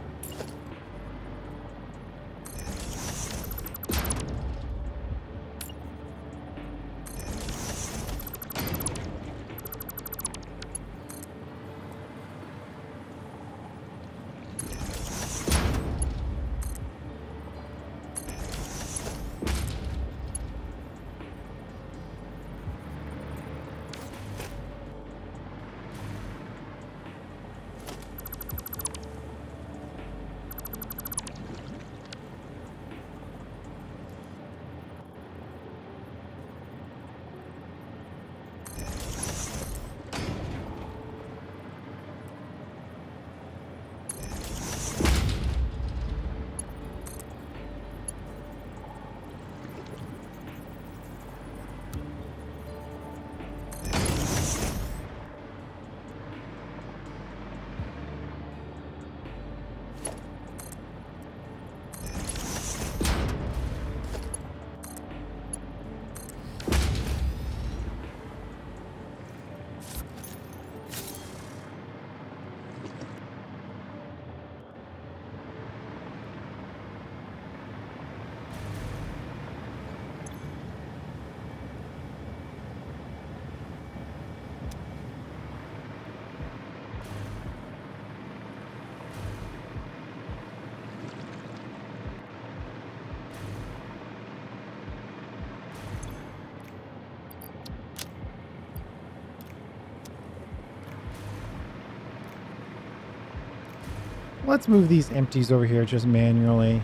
Let's move these empties over here just manually.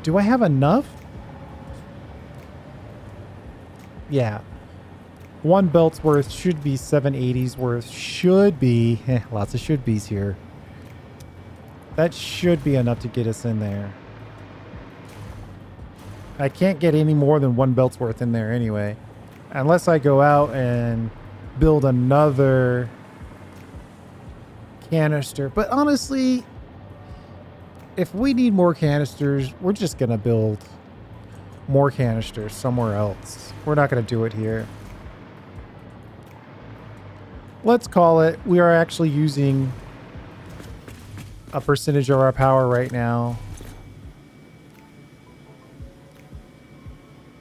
Do I have enough? Yeah. One belt's worth should be 780's worth. Should be. Lots of should be's here. That should be enough to get us in there. I can't get any more than one belt's worth in there anyway. Unless I go out and build another canister. But honestly, if we need more canisters, we're just going to build more canisters somewhere else. We're not going to do it here. Let's call it. We are actually using a percentage of our power right now.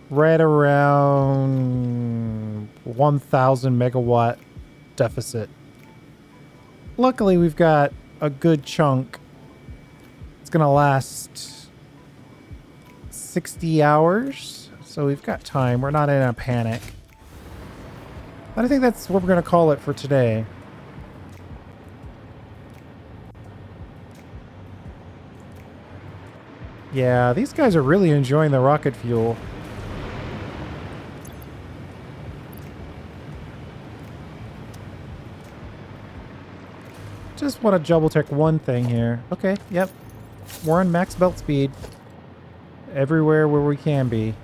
Right around 1,000 megawatt deficit. Luckily, we've got a good chunk. It's going to last 60 hours. So we've got time. We're not in a panic. But I think that's what we're going to call it for today. Yeah, these guys are really enjoying the rocket fuel. Just want to double check one thing here. Okay, yep. We're on max belt speed. Everywhere where we can be.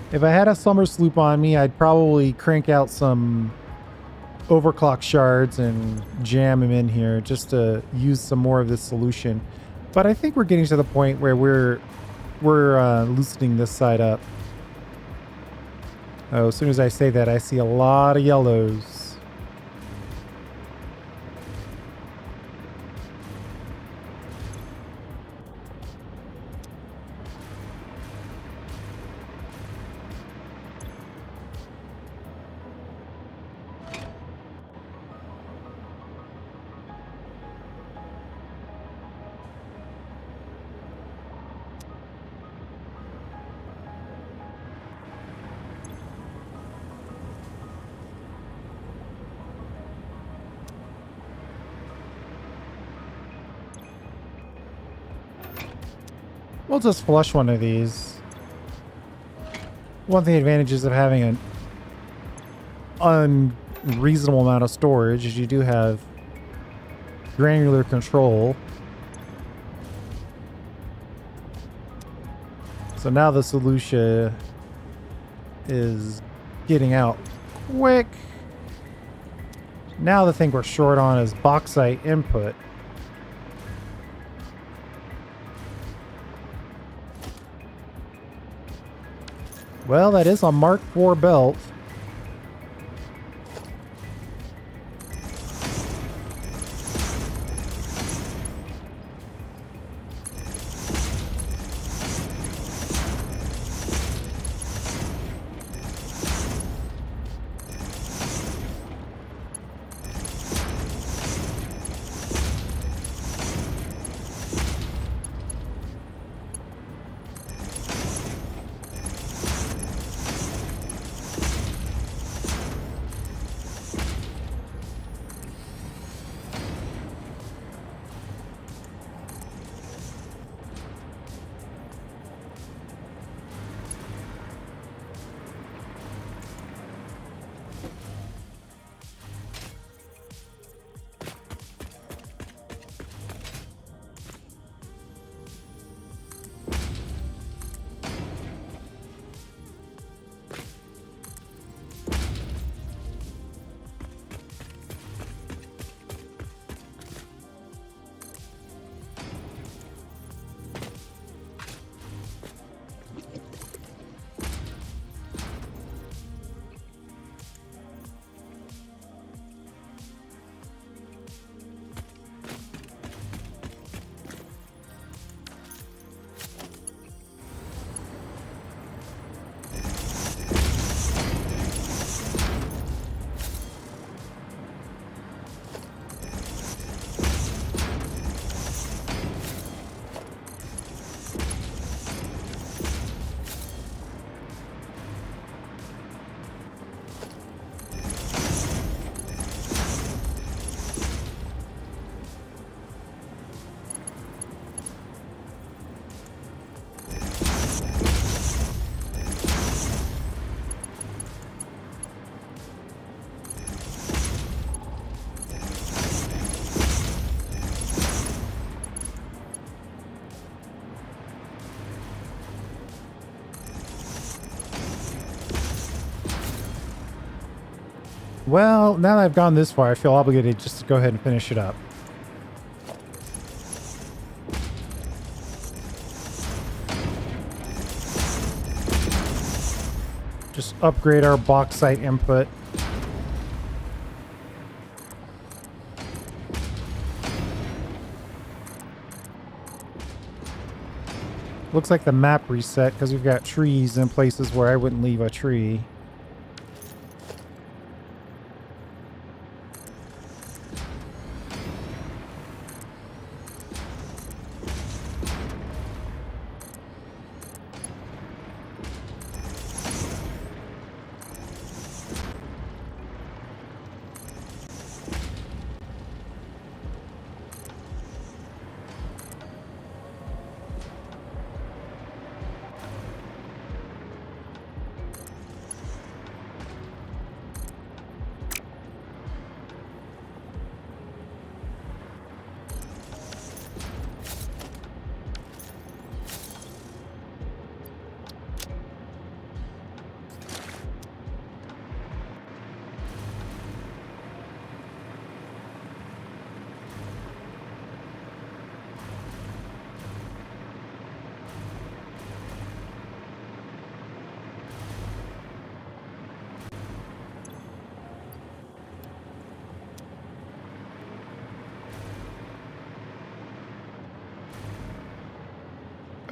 If I had a summer sloop on me, I'd probably crank out some overclock shards and jam them in here just to use some more of this solution. But I think we're getting to the point where we're loosening this side up. Oh, as soon as I say that, I see a lot of yellows. We'll just flush one of these. One of the advantages of having an unreasonable amount of storage is you do have granular control. So now the solution is getting out quick. Now the thing we're short on is bauxite input. Well, that is a Mark IV belt. Well, now that I've gone this far, I feel obligated just to go ahead and finish it up. Just upgrade our bauxite input. Looks like the map reset because we've got trees in places where I wouldn't leave a tree.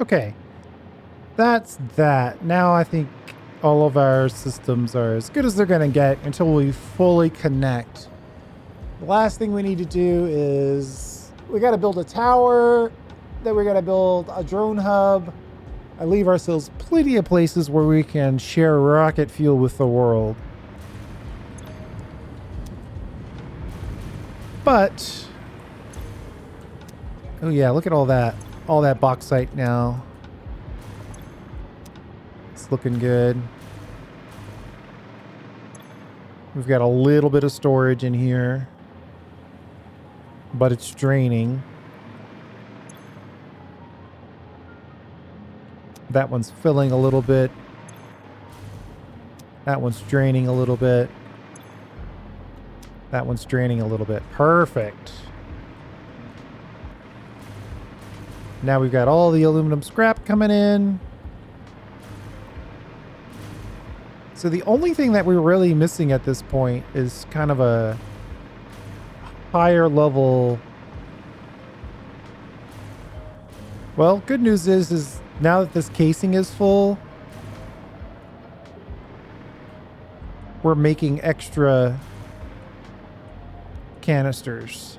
Okay. That's that. Now I think all of our systems are as good as they're going to get until we fully connect. The last thing we need to do is we got to build a tower, then we got to build a drone hub. I leave ourselves plenty of places where we can share rocket fuel with the world. But, oh yeah, look at all that bauxite now. It's looking good. We've got a little bit of storage in here, but it's draining. That one's filling a little bit. That one's draining a little bit. That one's draining a little bit. Perfect. Now we've got all the aluminum scrap coming in. So the only thing that we're really missing at this point is kind of a higher level. Well, good news is now that this casing is full, we're making extra canisters.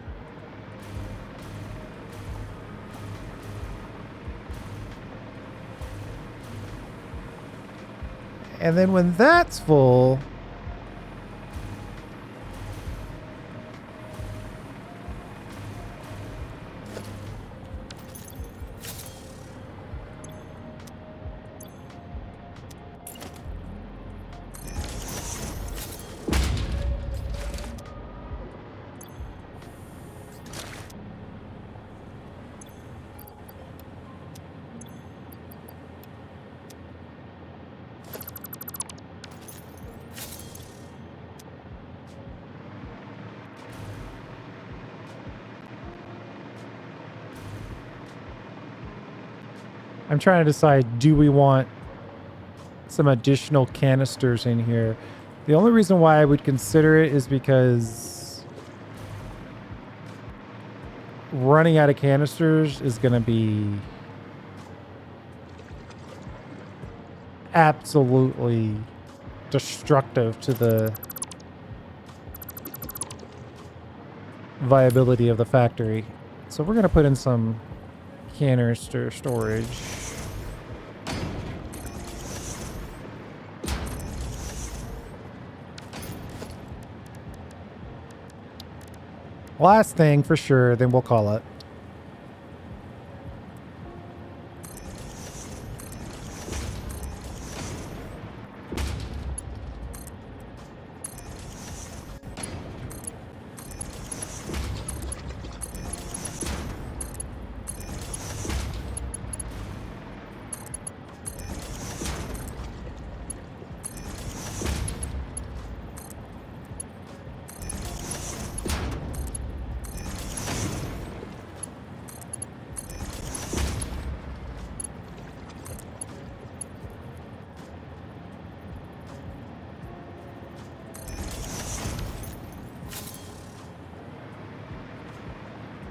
And then when that's full, I'm trying to decide, do we want some additional canisters in here? The only reason why I would consider it is because running out of canisters is going to be absolutely destructive to the viability of the factory. So we're going to put in some canister storage. Last thing for sure, then we'll call it.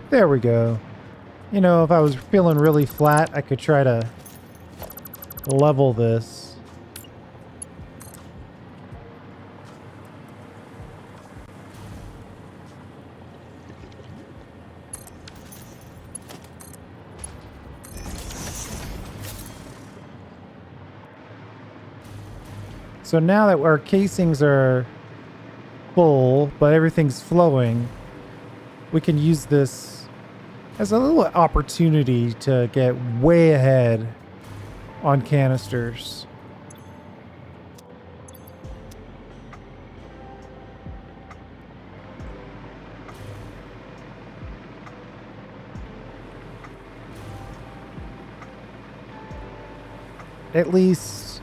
There we go. You know, if I was feeling really flat, I could try to level this. So now that our casings are full, but everything's flowing, we can use this as a little opportunity to get way ahead on canisters. At least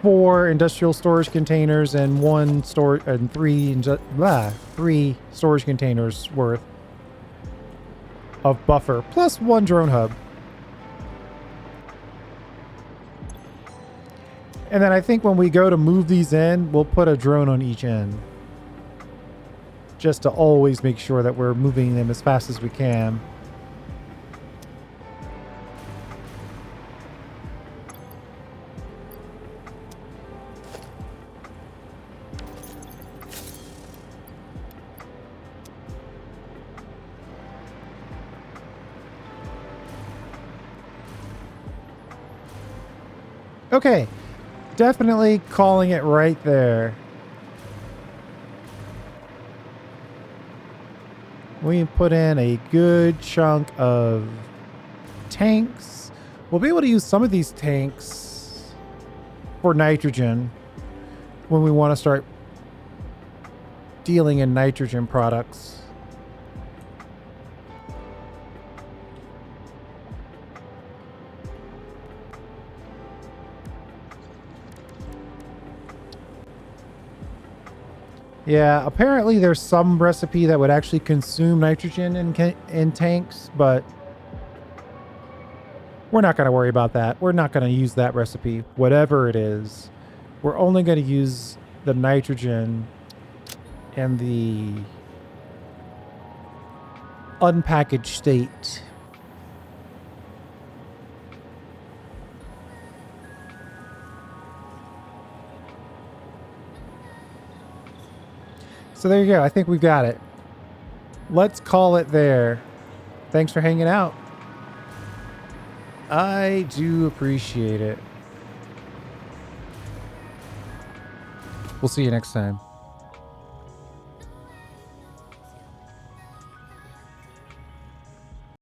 4 industrial storage containers and 3 storage containers worth of buffer, plus 1 drone hub. And then I think when we go to move these in, we'll put a drone on each end, just to always make sure that we're moving them as fast as we can. Okay, definitely calling it right there. We put in a good chunk of tanks. We'll be able to use some of these tanks for nitrogen when we want to start dealing in nitrogen products. Yeah, apparently there's some recipe that would actually consume nitrogen in tanks, but we're not going to worry about that. We're not going to use that recipe, whatever it is. We're only going to use the nitrogen and the unpackaged state. So there you go. I think we got it. Let's call it there. Thanks for hanging out. I do appreciate it. We'll see you next time.